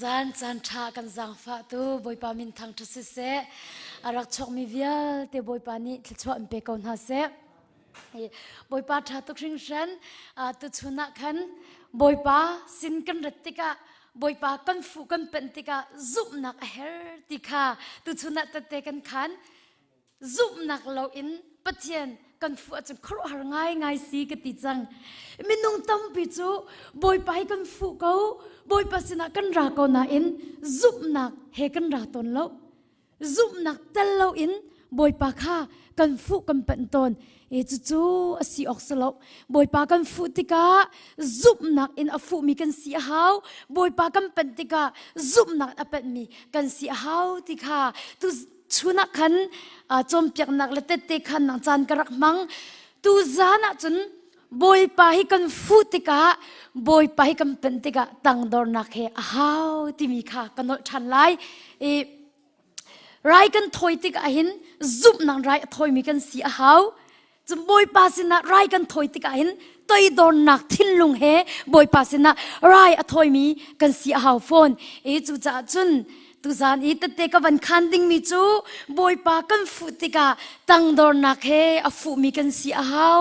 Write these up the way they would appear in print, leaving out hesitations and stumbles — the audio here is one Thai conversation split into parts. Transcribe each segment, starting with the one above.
ซานจานชากันจังฟ้าตูบอยปามินทางทุสิเสอารักชกมีเวียเตบอยปานี่ทชวมเปกอนฮาเสบอยปาทาตุกริงฉันตุชุนักขันบอยปาสินกันรัตติกาบอยปากันฟูกันเป็นติกาซุบนักเฮร์ติกาตุชุนักตะเตกันขันซุบนักเราอินปะเทียนกันฟูอาจจะครุหาง่ายง่ายสีกติจังมินงตั้มปิจูบอยไปกันฟูเขาบอยปัสนากันรักเขานาอินซุบนักเฮกันรักตนเราซุบนักเตลเราอินบอยปาข้ากันฟูกันเป็นตนจู่ๆสีออกสลบบอยปากันฟูติกาซุบนักอินอฟูมีกันสีหาวบอยปากันเป็นติกาซุบนักอเป็นมีกันสีหาวติกาตุชุนักขันจอมเปียกนักและเตะขันนังจานกระรักมังตูจานะจนบอยปาให้กันฟูติกาบอยปาให้กันเป็นติกาตังดอร์นักเฮฮาวที่มีค่ะกันนดทันไลไรกันถอยติกาหินซุบนังไรถอยมีกันสีฮาวจนบอยปาสินะไรกันถอยติกาหินตัยดอร์นักทิ้งลงเฮบอยปาสินะไรถอยมีกันสีฮาวฟอนจู่จ้าจนตุจานอีตเตกับวันคันดิ้งมิจูบอยปากันฟุติกาตังดอร์นักเฮอฟูมีกันสีอาหาว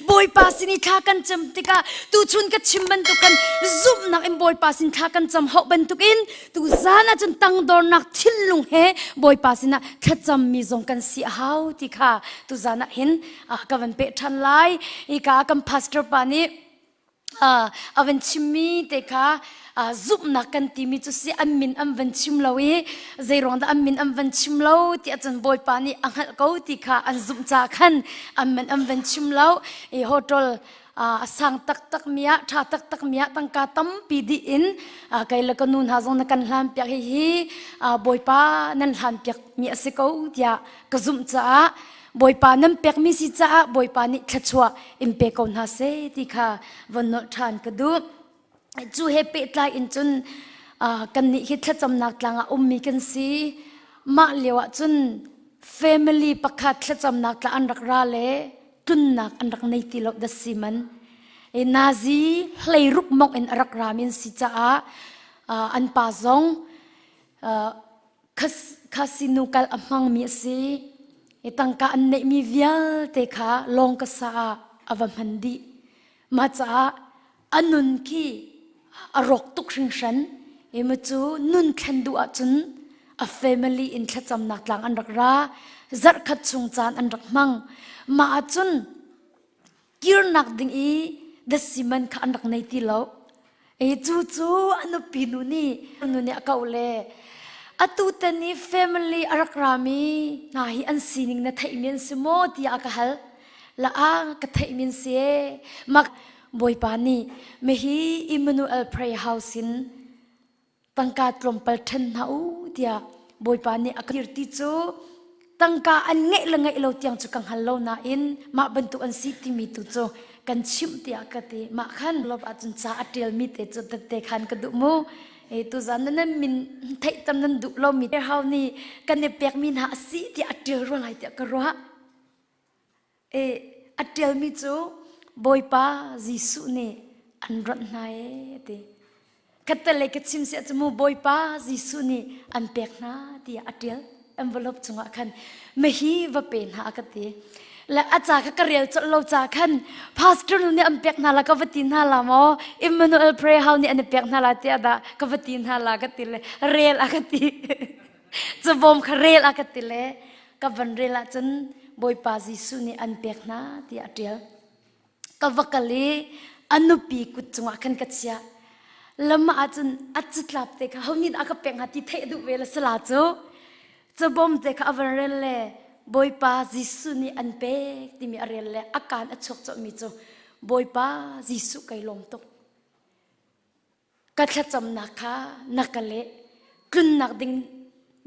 บอยปาสินิทากันจำติกาตูชุนกัชิมบันตุกันซุบนักอินบอยปาสินทากันจำหอกบันตุกินตุจานะจนตังดอร์นักทิ้งลงเฮบอยปาสินะขจำมีจงกันสีอาหาวติกาตุจานะเห็นกับวันเปทันไลอีกากันพาสเตอร์ปานีอวันชิมีเตค่ะซุบนักกันที่มีจุดสิอันมินอันวันชิมเลวีใจร้อนแต่อันมินอันวันชิมเลวที่อาจารย์บอยปานีอังหัดเขาที่ค่ะอันซุบจากขันอันมินอันวันชิมเลวโฮเทลสังตักเมียชาตักเมียตั้งกาตั้มปีดีอินใครละกันนู่นหาจงนักกันหลานเปียกฮีบอยปานั่นหลานเปียกมีอาศัยเขาที่กซุบจากบอยปานั่นเปียกมีสิจ้าบอยปานี่ขชัวอิมเปกอนฮาเซที่ค่ะวันนทานกระดูจูเฮปิตลายอินจุนกันนี่คิดจำนักลางมีกันสีมาเลียวจุน family ประคัดจำนักลางอันรักราเลจุนนักอันรักในติโลดัสซิมันนาซีเลยรุกมองอินรักรามินสิจ้าอันปาซงคาสิโนกัลอังมีสีตั้งการอันนี้มีวิลเตค่ะลงกษาอวมันดีมาจ้าอันนุนคีอรกตุกชิงฉันมาจูนุนขันดูอาจุนa family in ขจำนักหลังอันรักราจัดขัดชงจานอันรักมังมาจุนกิรนักดิ่งอีเดสิมันขันรักในที่เราจู่อันนุปีนุนี่เก่าเลยอตุตันนี้ family อรักรามีนาฮีอันซีนิงนะไทยมีนสมอที่อากาศละกะไทยมีนเสียมักบอยปานีเมฮีอิมนูเอลเพรย์เฮาสินตั้งการตรมเปิลทันเฮาเดียบอยปานีอักยิรติจูตั้งการอันเงะละเงะเราเตียงจุกังฮัลโลนาอินมาบรรทุอันสิติมีตุจูกันชิมเตียกติมาขันลบอาจจะจ้าอัดเดียลมีเตจุตเตขันกระดุมูตุจานนั้นมินไทยตำนั้นดุเรามีเฮานี่กันเนี่ยเปียกมินหาสิที่อัดเดียลรัวไหลเตียกรัวอัดเดียลมีจูบอยปาจิสุนี่อันรัตนายตีกัตเลกชิมเสียจมูบอยปาจิสุนี่อันเปียกนาตีอัดเดียลenvelope จงอ่ะคันไม่ฮีว่าเป็นหากตีและอาจารย์ก็เรียนจนเราจากขันพาสเตอร์นี่อันเปียกนาลก็วัดตินฮาลามออิมมานูเอลเพรย์เฮานี่อันเปียกนาลาเตียดาก็วัดตินฮาลากติเลยเรียลากติจะบอมคเรียลากติเลยก็วันเรียลจนบอยปาจิสุนี่อันเปียกนาตีอัดเดียลก็วักลีอนุปีกุจงขันกัจยาแล้วมาอาจจะหลับเด็กเขานี่อาก็เปียงหัดที่เทดูเวลาสลาจูจะบ่มเด็กอวันเรลเล่บอยปาจิสุนี่อันเปกที่มีอะไรเล่อาการอัจฉริยะมีจูบอยปาจิสุไกลมตกกัจจำนักค่ะนักเล่กลุ่นนักดิ่ง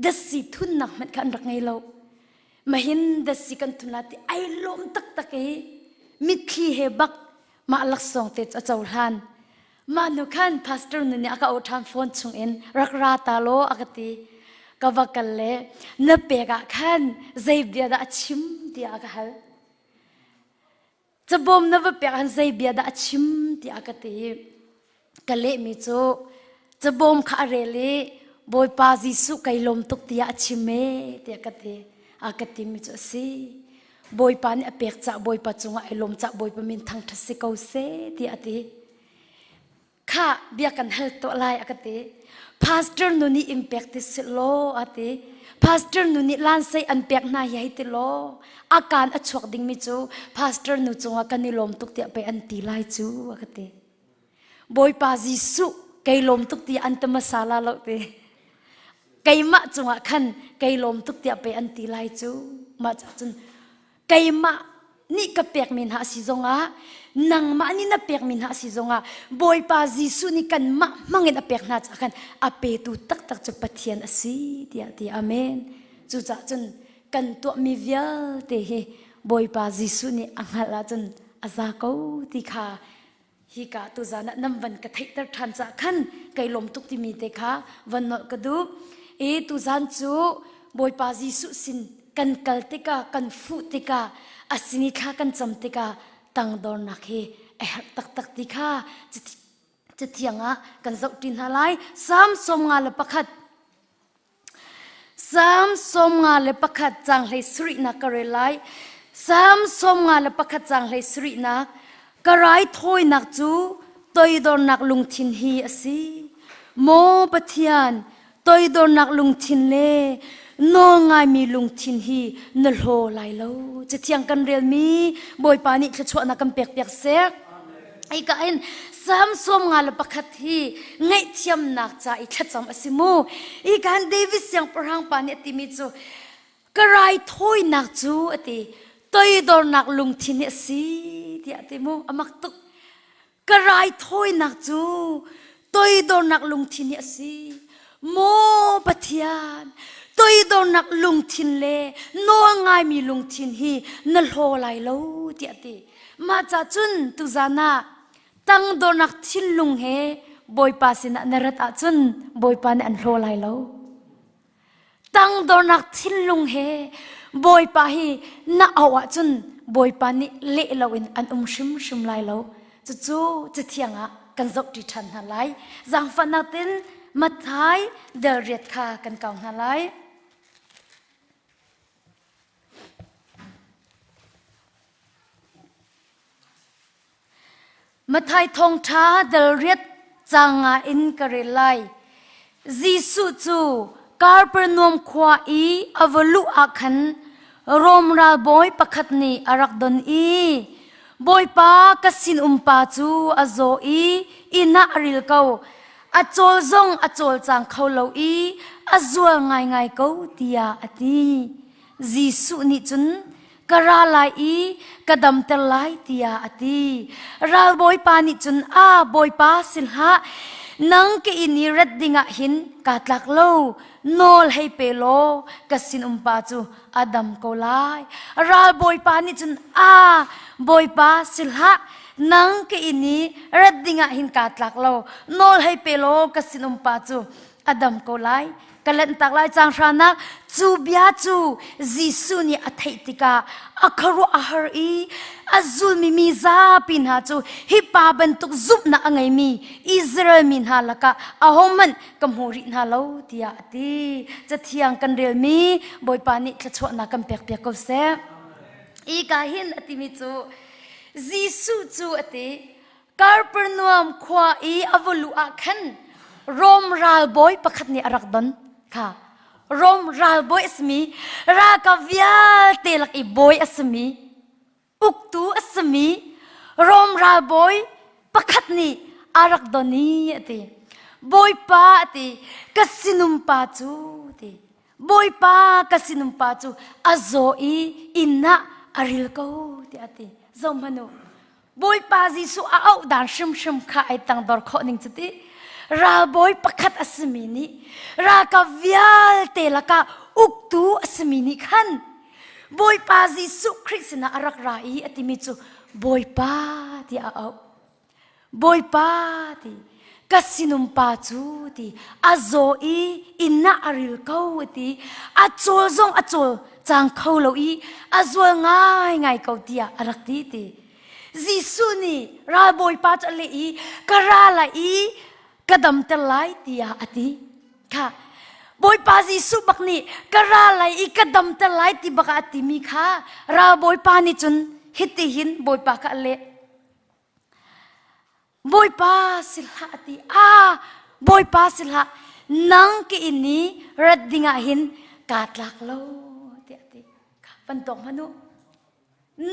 เดสิทุนนักมันกันรักไงเรามาเห็นเดสิกันทุนนัดไอลมตักมิดขี้เฮบักมาลักส่งเตจเจ้าหันมาหนูขันพาสเตอร์นี่อาก็เอาทำโฟนชงเอ็นรักราตาโลอากติก็ว่ากันเลยนับเปกะขันใจเบียดาชิมที่อากาศจะบ่มนับเปกันใจเบียดาชิมที่อากาศกันเลยมิจู จะบ่มข้าเรลีบอยปาจิสุไกลมตุกเตียชิเมเตียกติอากติมิจุสีบอยปานอเปียกจะบอยปัจจุงไอลมจะบอยปมินทางทัศสิกาเสเตียติข้าเบียกันเฮลตัวลายอากติพาสเตอร์นุนีอิมแพคติสโลอติพาสเตอร์นุนีลานไซอันเปียกนายติโลอาการอชวกดิ่งมิจูพาสเตอร์นุจงกันนิลมตุกเตียไปอันตีลายจูอากติบอยปาจิสุไกลมตุกเตียอันตมาซาลาโลติไกมะจงขันไกลมตุกเตียไปอันตีลายจูมาจากจนไกมะนี่ก็เปียกมินหาสิจงอ่ะนังมะนี่น่ะเปียกมินหาสิจงอ่ะบอยปาจิสุนี่กันมะมังเงินเปียกน่าจะกันอเปตุตักตักจะปะเทียนอสีเดียดีอาเมนจูจากจนกันตัวมีเวียเตะบอยปาจิสุนี่อังหลาจนอาซาเกาติคาฮิกาตุจานะน้ำวันกระทิตร์ทันจากขันไกลมตุกที่มีเตค่ะวันนกระดูตุจานจูบอยปาจิสุสินกันกัลติกากันฟุติกาอาศินิข้ากันจำติกาตังดอนนักเฮตักตักติกาจะเที่ยงอ่ะกันเจ้าดินหาไลสามสมงาเลปะขัดสามสมงาเลปะขัดจังเลยสุรินักกระเรไลสามสมงาเลปะขัดจังเลยสุรินักกระไรถอยนักจูตัวดอนนักลุงทินฮีอสีโมปะเทียนตัวดอนนักลุงทินเล่น้องไงมีลุงทินฮีนลโหไลโลจะเที่ยงกันเรียลมีบอยปานี่จะชวนนักกันเปียกเปียกเสกไอ้กันสามสมงาลปะคัดที่ไงเทียมนักใจทัดจำอสิมูไอ้กันเดวิสยังพรังปานี่ติมิจูกระไรถอยนักจูอติตัวดอนนักลุงทินเอสีที่อติมูอมักตุกกระไรถอยนักจูตัวดอนนักลุงทินเอสีโมปะเทียนตัวดอนนักลุงทินเล่น้องไงมีลุงทินฮีนลโหไลโลที่อติมาจากจุนตุจานะตั้งดอนักทินลุงเฮบอยปาสินะนรัตอาจุนบอยปานอันโลไลโลตั้งดอนักทินลุงเฮบอยปาฮีน่าเอาจุนบอยปานี่เละลาวินอันชิมไลโลจู่จะเที่ยงอ่ะกันจบดิฉันฮะไลจังฟันนักตินมาท้ายเดเรียดคากันเก่าฮะไลมาไทยทงท้าเดลเรียดจางอินกระเรลัยจีสุจูการเปนวมขวาอีอวลุอาคันรมราบอยปะขัดนีอารักดอนอีบอยปากสินปาจูอโซอีอินาอริลเกาอโจลซงอโจลจางเขาเลาอีอจัวไงเกาตียาอตีจีสุนิจุนกระไรกระดำเตลายตียาอตีรัลบอยปานิจุนบอยปาสิลฮะนังกิอินิรัดดิงะหินกาตลักโลนอลให้เปโลกสินปาจูอดัมโกลายรัลบอยปานิจุนบอยปาสิลฮะนังกิอินิรัดดิงะหินกาตลักโลนอลให้เปโลกสินปาจูอดัมโกลายกันเล่นตักลายจางชานักจูบยาจูจีสุนีอัฐิติกาอัครุอาหารีอัจุลมีซาปินหาจูฮิปาบันตุกซุบนะอังไงมีอิสราเอลมินหาละกะอาหอมันกัมฮูรินหาเลาตียาตีจะเที่ยงกันเรียลมีบอยปานิขชวนักกันเปียกก็เสอีกาหินอติมิจูจีสุจูอติการปนวมขวาอีอวลุอาคันรมราลบอยปะขัดนี่อารักดอนค่ะรมราลบอยสมีรากาวิยาเตลักอีบอยสมีอุกตูสมีรมราลบอยปะขัดนี่อารักดอนีติบอยปาติกสินุมปาจูติบอยปากสินุมปาจูอโซอีอินนะอาริลโกติจอมพนุบอยปาจิสุเอาด่านชิมข้าไอตังดอร์ข้อหนึ่งจุดราบอยปะขัดอสมินีรากาวิยาเตลกาอุกตูอสมินีขันบอยปาจิสุคริสนาอารักราอีอติมิจูบอยปาติเอาบอยปาติกสินุมปาจูติอาโซอีอินนาอาริลเกาติอาโจลซงอาโจลจางเขาเลอีอาโจลง่ายเกาติอารักตีติจีสุนีราบอยปาจะเลอีกระลาอี กระดำเตลัยตียาอติค่ะบอยปาจีสุบักนี่กระราไลอีกระดำเตลัยตีบักอติมีค่ะราบอยปานี่จนฮิตติหินบอยปากะเละบอยปาสิลาอติบอยปาสิลานังกีอินี่รัดดิ่งหินกาดลักโลตีอติปันตกมนุ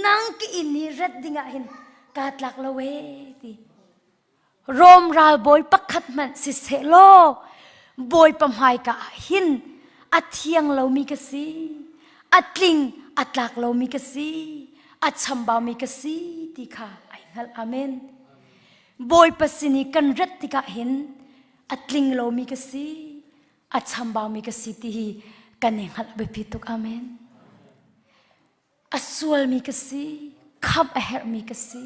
นังกีอินี่รัดดิ่งหินกาดลักโลเวตีรวมราบอยปักขัดมันสิเสโลบอยปั๊มหายกะหินอัดเทียงเรามีกษีอัดลิงอัดหลักเรามีกษีอัดชมบามีกษีตีค่ะไอ้ฮัลอาเมนบอยปัสนิกันรัตติกะหินอัดลิงเรามีกษีอัดชมบามีกษีตีกันเองฮัลเบปิตุกอาเมนอัศวลมีกษีขับเฮร์มีกษี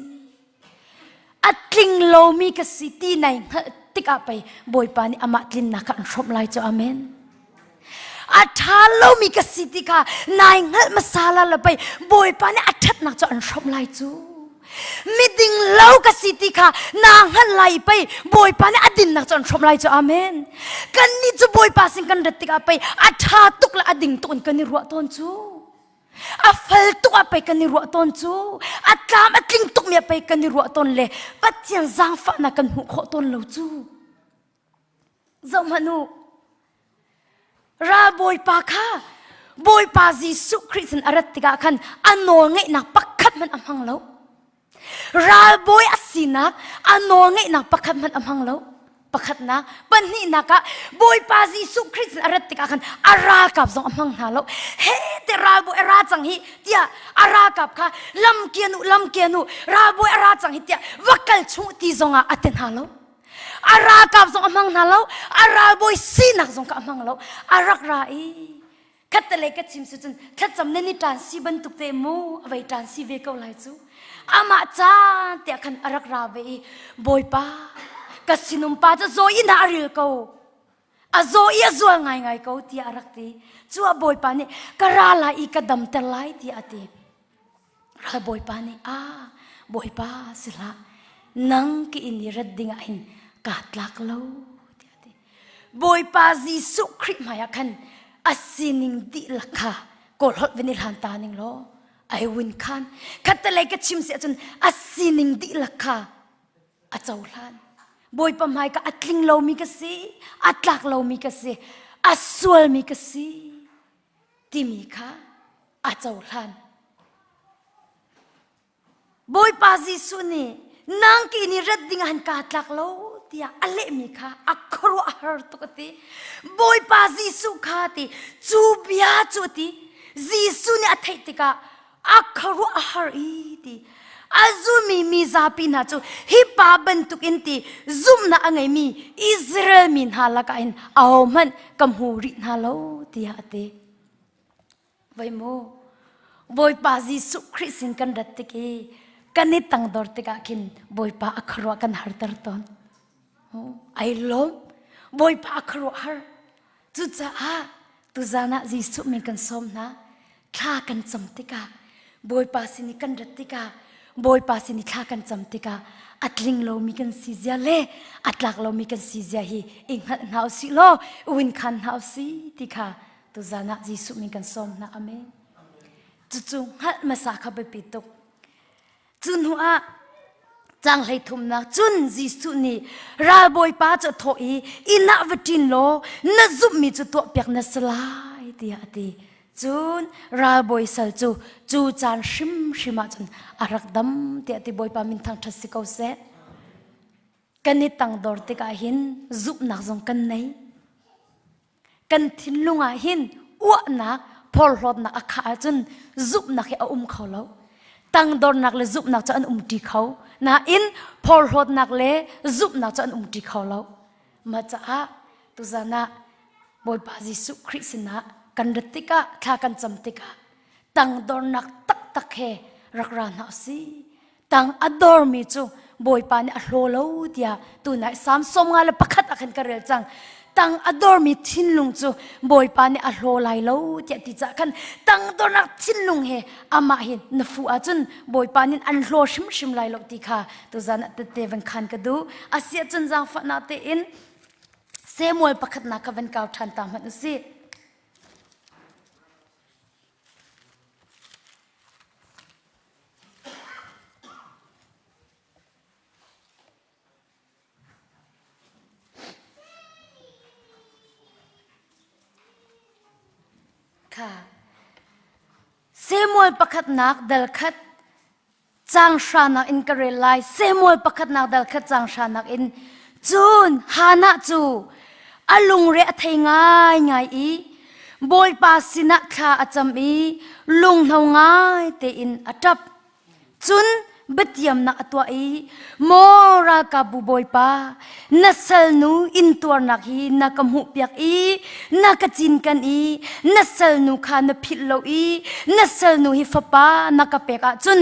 อัดลิงโลมีกสิตีในติกาไปบอยปานี่อามาลินนักอันชมไลจ้าอาเมนอัฐาโลมีกสิติกานายเงมาซาลาละไปบอยปานี่อัฐนักจ้าอันชมไลจูมิดิงโลกสิติกานางหันไลไปบอยปานี่อดินนักจ้าอันชมไลจ้าอาเมนกันนี่จูบอยปาสิงกันเดติกาไปอัฐาตุกละอดิงตุนกันนี่รัวตอนจูอาฟัลตุกไปกันนี่รัวตอนจูอัตลามอัตลิงตุกเมียไปกันนี่รัวตอนเลยปัจจัยจางฟ้านักกันหุขตอนเลวจูเจ้ามานุราบอยปาค่ะบอยปาจีสุคริสต์อรัตติกาขันอันโนงไงนักปักขัดมันอัมหังเลวราบอยอัศนักอันโนงไงนักปักขัดมันอัมหังเลวปักขัดนะปันนี่นักบอยปาจีสุคริสต์อรัตติกาขันอารากับจงอัมหังฮาเลวเฮ้แต่ราบอยราจังฮีเดียอารากับค่ะลำเกียนุราบอยราจังฮีเดียวักกัลชุติจงอาเตนฮาเลวอารากับจงอัมหังฮาเลวอาราบอยสีนักจงกับอัมหังเลวอารักราอีคัตเลกัดชิมสุดจนคัดจำเนนิทานซีบันตุกเตมูเอาไว้ทานซีเวก้าไลจูอามาจ้าเตียขันอารักราเวบอยปากัสินุมปาจะโซอินาริลเขาอาโซอีอาโซไงเขาที่อารักตีชัวบอยปานี่กระลาอีกระดำเตลัยที่อาตีราบอยปานี่บอยปาสิละนังกิอินิรัดดิ่งอินกาดลักเลวที่อาตีบอยปาจีสุคริตมาอยากขันอาศินิงดิลักค่ะกอดฮอดเวนิลฮันตานิงโลไอวินคันคัตเตลัยกัดชิมเสียจนอาศินิงดิลักค่ะอาเจ้าลันบอยปมายก็อัดลิงเรามีกษีอัดลักเรามีกษีอัศวลมีกษีที่มีค่ะอาเจ้าลันบอยปาจีสุนีนางกินี่รัดดิ่งหันกาดลักเราที่อเลมีค่ะอักครัวฮาร์ตุกติบอยปาจีสุขาติจูบิอาจูติจีสุนีอัฐิติกาอักครัวฮาร์อีติazumi mizapi na chu hipa bantuk inti zum na angai mi Israel min halaka in awman kamhuri na lo tia ate vai mo boy pa Jesu Christin kan dattike kanitang dortika kin boy pa akhro kan hartar ton ai lom boy pa akhro har chu cha tu zana Jesu min kan som na kha kan chamtika boy pa sini kan datikaบอยปาสินิทากันจำติกาอัดลิงโลมีกันซีเซียเล่อัดหลักโลมีกันซีเซียฮีอิงหันหาวสิโลวินคันหาวสิติกาตุจานะจีสุมีกันสมนะอเมนจู่ๆหัดมาสาขบปิตุกจุนหัวจังให้ทุมนะจุนจีสุนีราบอยปาจะโถอีอินาวิจินโลน่าจุมีจุตัวเปียกน่าสลายตีอะตีจูนราบอยสัลจูจานชิมาจนอารักดำที่อติบอยปามินทางทัศน์เขาเสะกันนิตังดอร์ติกาหินจุบนักจงกันไหนกันทิ้งลุงอาหินอ้วนักพอลรดนักอาขาจนจุบนักให้เอาเขาแล้วตังดอร์นักเลยจุบนักจะอันตีเขานาอินพอลรดนักเลยจุบนักจะอันตีเขาแล้วมาจากตุจานะบอยปาจิสุคริสนะกันรติกาข้ากันจำติกาตังดอร์นักตักเฮรักรานหาสิตังอดอร์มีจูบอยปานี่อโลโลเดียตัวไหนสามสมงานเลยประคัดอาคันกระเรจังต ตังอดอร์มีทิ้นลุงจูบอยปานี่อโลไลโลเจติจักกันตังตัวนักทิ้นลุงเฮอามาเห็นนฟูอาจุนบอยปานี่อันโลชิมไลโลติค่ะตัวจันเตเตวันคันกระดูอาเซียจุนจังฟันนาเตอินเซมวลประคัดนักวันเก่าทันตามมันสิเซมวลประคัดนักเดลคัดจางชานักอินกระเรลัยเซมวลประคัดนักเดลคัดจางชานักอินจูนฮานาจูอลุงเรียเทง่ายง่ายอีบอยปาสินักขาอาจำอีลุงเทาง่ายเตอินอัจับจุนบัดยมนักตัวอีโมรากาบูบอยปานัสลนูอินตัวนักฮีนักกำหุเปียกอีนักจินกันอีนัสลนูขานพิลโลอีนัสลนูฮิฟปานักเปกาจุน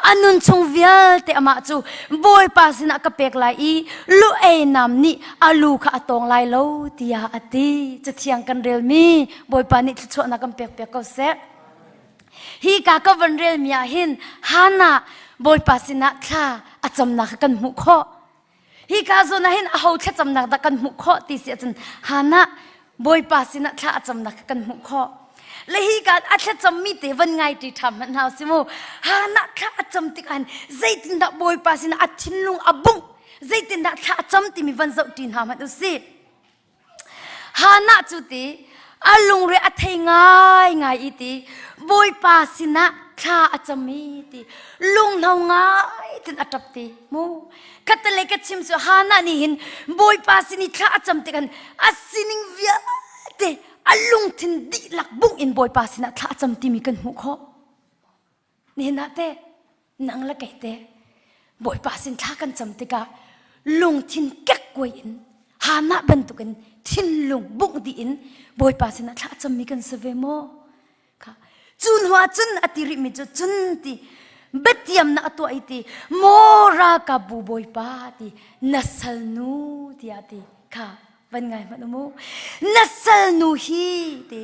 อันุนชงเวียลเตอมาจูบอยปาสินักเปกไลอีลูเอนามนี่อาลูขาตองไลโลติยาอติจะเทียงกันเรลมีบอยปานี่ชวนนักเปกก็เสฮีกากวันเรลมีอาหินฮานาบอยปาสินะข้าอาจำนักกันหุกข้อฮีกาโซนะเห็นเอาแค่จำนักกันหุกข้อตีเสียจนฮานะบอยปาสินะข้าอาจำนักกันหุกข้อและฮีกาอาจจะจำมีแต่วันไงที่ทำมันเอาสิโมฮานะข้าอาจำติกันใจตินดับบอยปาสินะอาชินลุงอบุงใจตินดักข้าอาจำติมีวันเจ้าตินหามันดูสิฮานะจุติอาลุงเรียอัทง่ายง่ายอีตีบอยปาสินะข้าอาจจะมีตีลุงเทาง่ายถึงอัตตีมูกัตเลกัชิมสุฮานานี่เห็นบอยปาสินี่ข้าอาจจะกันอาสินิงเวียเตอาลุงถึงดีหลักบุ้งอินบอยปาสินะข้าอาจจะตีมีกันหุกข้อนี่นะเตนังละไก่เตบอยปาสินข้ากันจำติกาลุงทิ้งเก็กกวยอินฮานาบันตุกันทิ้งลุงบุ้งดีอินบอยปาสินะข้าอาจจะมีกันเสเวโมจุนหัวจุนอติริมิจุนตีบัดยมนักตัวไอตีโมรากาบูบอยปาตีนัสลนูตีอาตีค่ะวันไงมันโมนัสลนูฮีตี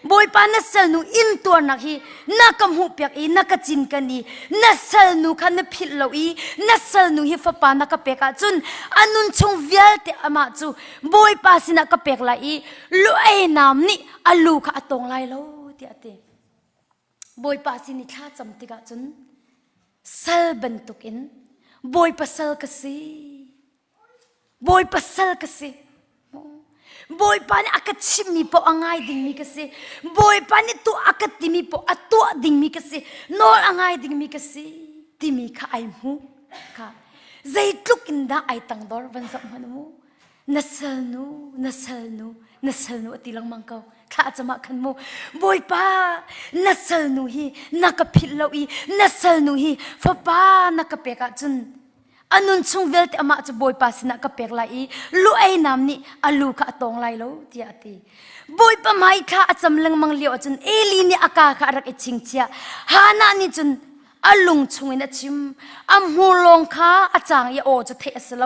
บอยปานัสลนูอินตัวนักฮีนักำหูเปียกอีนักจินกันอีนัสลนูขันพิลโลอีนัสลนูฮีฟปานักเปกาจุนอันุนชงเวียลเตอามาจูบอยปาสินักเปกไลอีลุเอนามนี่อลูข้าตองไลโลตีอาตีบอยปาสินิข้าจำติกาจุนเซลบันตุกินบอยปัสเซลกสีบอยปัสเซลกสีบอยปานี่อากาศชิมีปออ่างไงดิ่งมีกสีบอยปานี่ตัวอากาศติมีปออัตัวดิ่งมีกสีนอลอ่างไงดิ่งมีกสีติมีข้าไอมูค่ะใจทุกินดาไอตังดอร์วันสัมพันธ์มูนัสลนูอติลังมังเกาข้าจะมาขันโมบอยป้านัสลนูฮีนักพิลโลอีนัสลนูฮีฟ้าป้านักเปกาจุนอันนุนชงเวลต์อามาจะบอยป้าสินักเปกไลอีลูไอนามนี่อาลูข้าตองไลโลที่อาตีบอยป้าไม่ข้าจำลังมังเลียวจุนเอลีนี่อากาข้ารักเอชิงเชียฮานานี่จุนอาลุงชงอินชิมอัมฮูลงข้าอาจารย์ยาโอจะเทสโล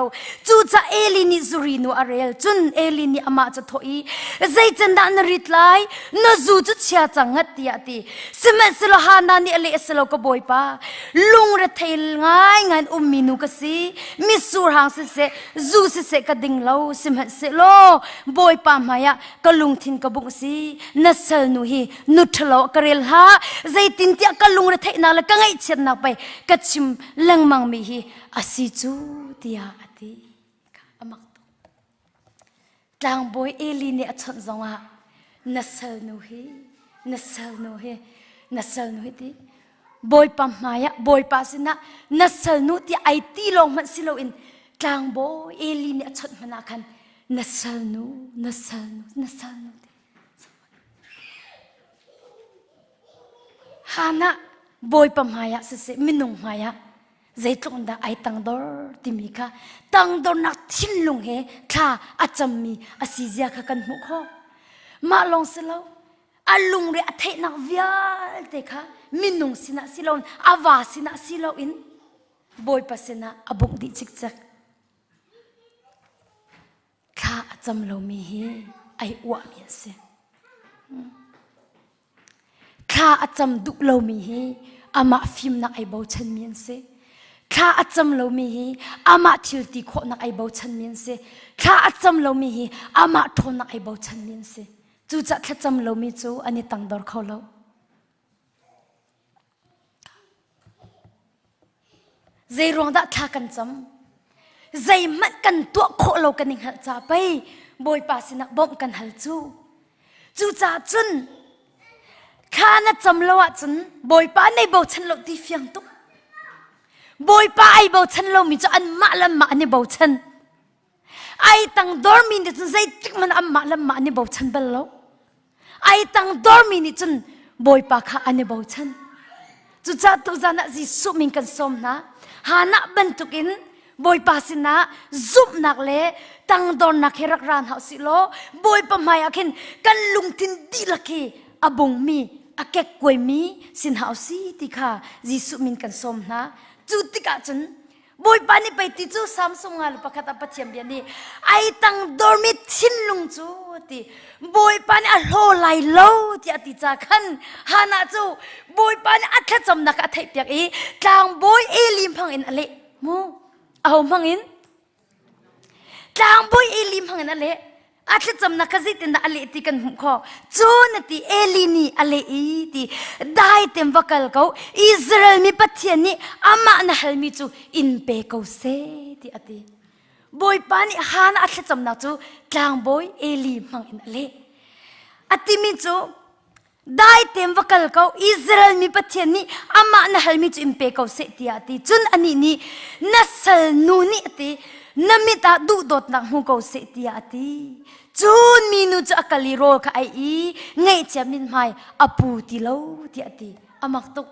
จูจะเอลินิซูรินูอาเรลจุนเอลินิอามาจะทอยใจจันดานริดไลนจูจะเชียจังงัดตีอาตีสมัยสโลฮานานี่อเลสโลก็บอยป้าลุงระเทลง่ายงานมินูกสีมิสูรหางเสจูเสกระดิ่งโลสมัยสโลบอยป้ามายะก็ลุงทินกบุกสีนัสลนูฮีนุทโลกเรลฮาใจตินเตียก็ลุงระเทนาละกังไอเชนนักไปกัดชิมลังมังมีฮีอาศิจูตียาอติอามักตุจางบอยเอลีเนี่ยชนจงอ่ะนัสลนูฮีตีบอยปั๊มมายะบอยปัสนะนัสลนูที่ไอตีลงมันสิโลอินจางบอยเอลีเนี่ยชนมันอาคันนัสลนูฮานะบอยปั๊มมายะเสมินุงมายะใจตรงดาไอตังดอร์ติมิค่ะตังดอร์นักทิ้งลงเฮข้าอาจจะมีอาศิเซียข้ากันมุขมาลองสิเราอาลุงเรียเทนักวิาเตค่ะมินุงสินะสิเราอาวาสินะสิเราอินบอยปัสนะอบุกดิจิกจัก ข้าจำเรามีไออ้วมีเสียข้าจำดุเรามีอามาฟิมนักไอเบาชันมีเสียข้าจำเรามีอามาทิลตีโคนักไอเบาชันมีเสียข้าจำเรามีอามาทนนักไอเบาชันมีเสียจูจัดข้าจำเรามีจูอันนี้ตั้งดอร์เขาเราใจรวงดัดท่ากันจำใจมันกันตัวโคเรากันหนึ่งหัดจ่าไปบอยปาสินักบ่มกันหัดจูจ่าจุนข้าน่ะจำเราจุนบอยปาในบ่ฉันเราตีเฟียงตุกบอยปาไอบ่ฉันเรามีจะอันมาละมาในบ่ฉันไอตั้งดอร์มินิจุนใจจิกมันอันมาละมาในบ่ฉันเบลล์ไอตั้งดอร์มินิจุนบอยปาข้าอันในบ่ฉันจูจ่าตุจานะจิสุมิงกันสมนะหานะบรรทุกินบอยปาสินะซุบนักเลตั้งดอนนักเฮรักรานเฮาสิโลบอยปะไม่อากินกันลุงทินดีลักเฮอบงมีอาเกกกวยมีสินเฮาสิติค่ะจิสุมินกันสมนะจูติกาจุนบอยปานี่ไปติจูสามสงงาลปะคัตาปะเทียมเบียนี่ไอตั้งดอร์มิทินลุงจูติบอยปานี่อัลโหไลโลติอติจาคันฮานาจูบอยปานี่อัดจำนักอัฐิเปียกอีกลางบอยเอลิมพังอินอเลมูเอาพังอินกลางบอยเอลิมพังอินอเลอัดจำนักจิตินอเลติกันหุมขอจูนติเอลินีอเลอีติได้เต็มวักลเขาอิสราเอลมีปะเทียนนี่อามานะฮัลมิจูอินเปเขาเซติอติบอยปานี่ฮานะอัดจำนักจูกลางบอยเอลิมพังอินอเลอติมิจูได้เต็มวักลเขาอิสราเอลมีปะเทียนนี่อามานะฮัลมิจูอินเปเขาเซติอติจุนอันนี้นี่นัสลนูนี่ตินมิตาดูดดนักหูเขาเสียตีอาตีจูนมีนูจะกะลิโรค่ะไอไงจะมินไม่อปูติโลตีอาตีอามักตุก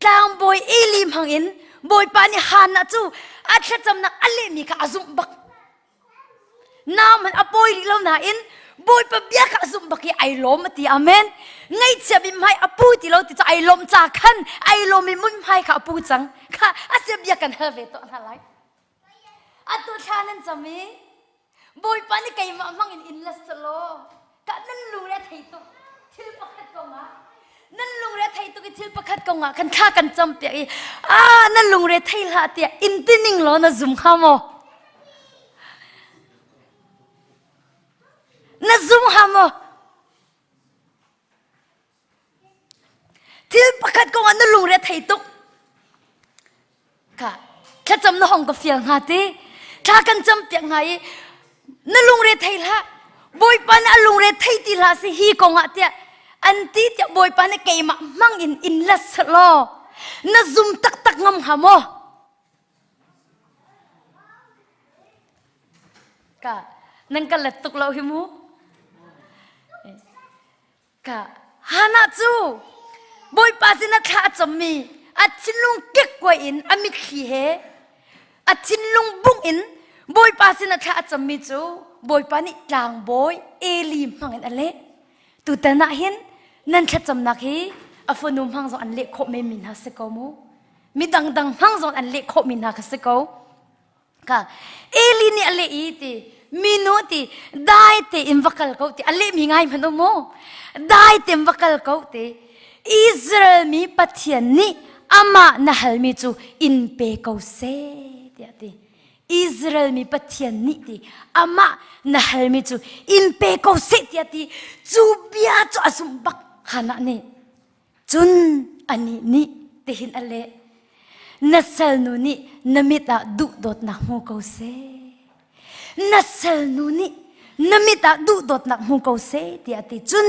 กลางบอยเอลิมหังอินบอยปานิฮานะจูอาจจะจำนักอเลมีค่ะอาซุมบักน้ามันอปอยลิโลนาอินบอยปะเบียค่ะอาซุมบักไอลมตีอาเมนไงจะมินไม่อปูติโลติจะไอลมจากขันไอลมมีมุนไม่ค่ะอปูจังค่ะอาเสียเบียกันเฮเวตอนอะไรอัตุชานันจามีบอยปานี่ไก่มามังอินลัสโลกะนั่นลุงเรไทยตุทิลประคัดกงะนั่นลุงเรไทยตุกิทิลประคัดกงะกันข้ากันจำเปียกนั่นลุงเรไทยละเตียอินตินิงโลนะซุมฮามอนะซุมฮามอทิลประคัดกงะนั่นลุงเรไทยตุค่ะแค่จำน้องก็เฟียงหาตีถ้ากันจำเปียงไงนั่นลุงเรทัยละบอยปานลุงเรทัยตีละสิฮีกงอ่ะเตียอันที่เตียบอยปานเกยมามังอินลัสโลนั่นซุมตักงมหามอกะนั่นก็เลตุกเราหิมูกะฮานาจูบอยปาสินะข้าจำมีอาชินลุงเก็กกว่าอินอามิขี้เฮอาชินลุงบุ้งอินบอยปาสินะข้าจำมีจูบอยปานี่กลางบอยเอลีมังอินอะไรตุตนะเห็นนั่นข้าจำนักเฮอาฟนุมหังจงอันเล็กโคไม่มินหาสกอมูมีดังหังจงอันเล็กโคมินหาสกอกะเอลีนี่อะไรอีติมีโนติได้เตอินวักลเขาติอะไรมีไงมันโมได้เต็มวักลเขาติอิสราเอลมีปะเทียนนี่อามานะฮัลมิจูอินเปเขาเซติอาติอิสราเอลมีปะเทียนนี่ติอามานะฮัลมิจูอินเปเขาเซติอาติจูเบียจูอาซุมบักฮานะนี่จุนอันนี้นี่เตหินอะไรนัสลนูนี่นมิตาดุดดนักมูเขาเซนัสลนูนี่นมิตาดุดดนักมูเขาเซติอาติจุน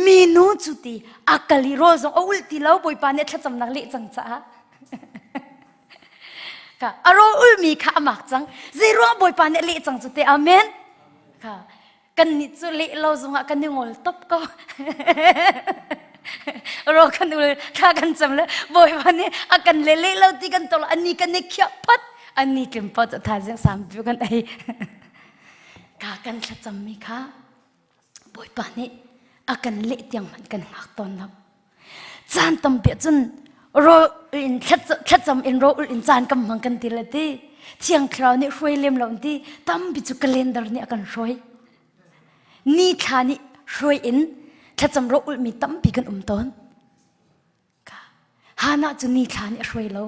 มีนูจุติอากาลิโรซงอุลติลาวบอยปานเนี่ยถ้าจำนักเละจังจ้าค่ะอารอุลมีข้ามักจังเจรัวบอยปานเนี่ยเละจังจุติอาเมนค่ะกันนิจุเละเราซงกันนิงอลตบก็รอกันดูเลยถ้ากันจำเลยบอยปานเนี่ยอากันเละเราตีกันตลอดอันนี้กันเนี่ยเขียพัดอันนี้เก็บพัดจะทานยังสามผิวกันไอค่ะกันถ้าจำมีค่ะบอยปานเนี่ยอากันเละเตียงมันกันหักตอนนับจานตำเปียจน โรอินชัดจำอินโรอินจานกำมังกันทีละทีเที่ยงคราวนี้ช่วยเลี้ยมเราทีตั้มบิจุกเลนดาร์นี่กันช่วยนี่ท่านี่ช่วยอินชัดจำโรอุมีตั้มปีกันต้นฮานาจุนี่ท่านี่ช่วยเรา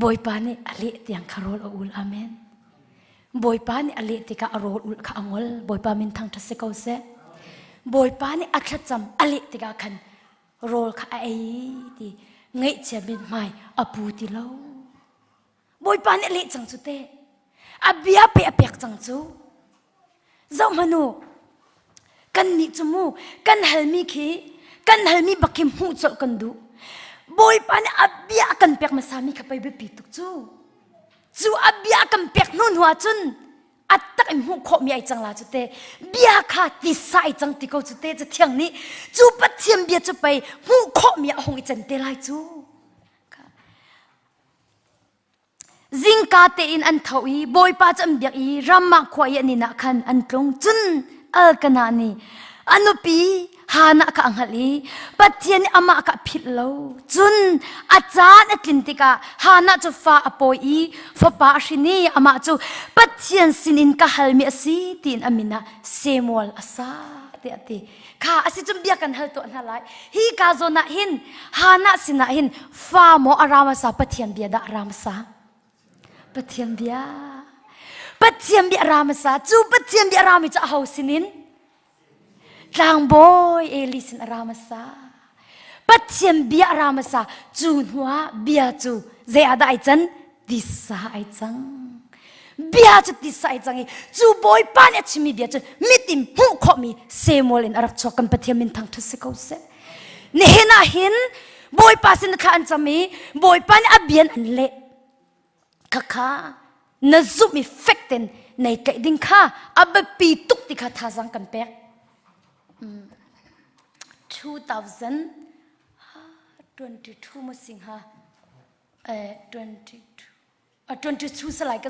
บอยปานี่อเลตียงคารอลอุลอาเมนบอยปานี่อเลติกาอารอลอุลข้างอลบอยปามินทางทัศกาวเซบอยปานี่อัจฉริยอเลติกาขันโรลข้าไอ้ที่ไงเชื่อมินไม่อปูติเลาบอยปานี่อเลจังสุเตอเบียเปียเปียกจังจูเจ้ามานูกันมีจมูกกันเฮลมีขี้กันเฮลมีบักขิมหูจดกันดูบอยปานอับเบียกันเปียกมาสามีขับไปเบียตุกจูอับเบียกันเปียกนุ่นหัวจุนอัตตักอิมหูขมีไอจังลาจุเตเบียขาติสายจังติโกจุเตจะเที่ยงนี้จูปัดเทียมเบียจะไปหูขมีหงอิจันเตไลจูจิงกาเตอินอันทวีบอยปาจัมเบียอีรามาควายนี่นักขันอันตรงจุนกันนานีอนุปีฮานะka anghali pathian ama ka phitlo chun achan atlintika hana chu fa apoi fa pa shini ama chu pathian sinin ka halmi asi tin amina semol asa te ati kha asi chum bia kan hal to na lai hi ka zona hin hana sina hin fa mo arama sa pathian bia da arama sa pathian bia arama sa chu pathian bia arami cha hau sinin Lang boy elisin aramasa, pathian bia aramasa, jun hua bia ju, ze ada aijan disa aijang, bia ju disa aijangi, ju boy pan achimi bia ju, mitim hu komi semolin arab chokan pathian min thang tu sekause, nehena hin boy pasin ka anjami, boy pan abian anle, kaka nazumi fekten nay kaiding ka, abapi tuk tika thazang kanpek. 2022มั้งสิงหา22สลายก็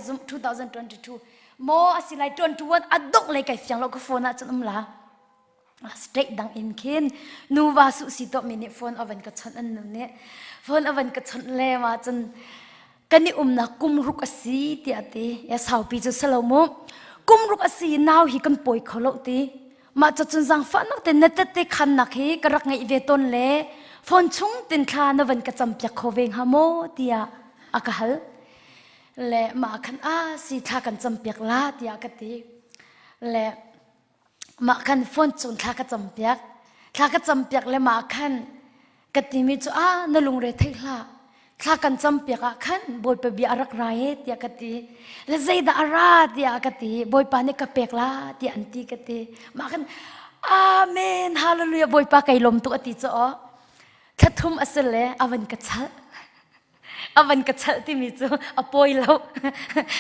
2022โมอสิไล21อดกเลยไก่เฟียงเราก็โฟนอ่ะจนละสเต็กดังอินคินนูวาสุสิโตมินิโฟนอวันก็ชนอันนู้นเนี่ยโฟนอวันก็ชนเลมาจนกันนี่นักกุมรุกอสีที่อาทิยาสาวปีจุสลามุกุมรุกอสีนาวฮิกันป่วยเขาโลตีมาจนจังฟันนักเต้นเนตเตขันนักเฮกรักไงเวตนเล่ฟอนชุ่งเต้นคลานวันกระจำเปียกโคเวงฮาโมเตียอากาศเล่มาขันสีทากันจำเปียกลาเตียกติเล่มาขันฟอนจุนทากระจำเปียกเล่มาขันกติมีจูนลุงเรทิลาทากันจำเปียกขันบอยไปบีอารักไรเตียกติและใจดาอาราเตียกติบอยปานิกเปียกลาเตียอันตีกติมาขันอาเมนฮาเลลูยาบอยปาไก่ลมตุกติจ้อทัดทุ่มอสุเลอวันกระชัลที่มีจูอปอยเรา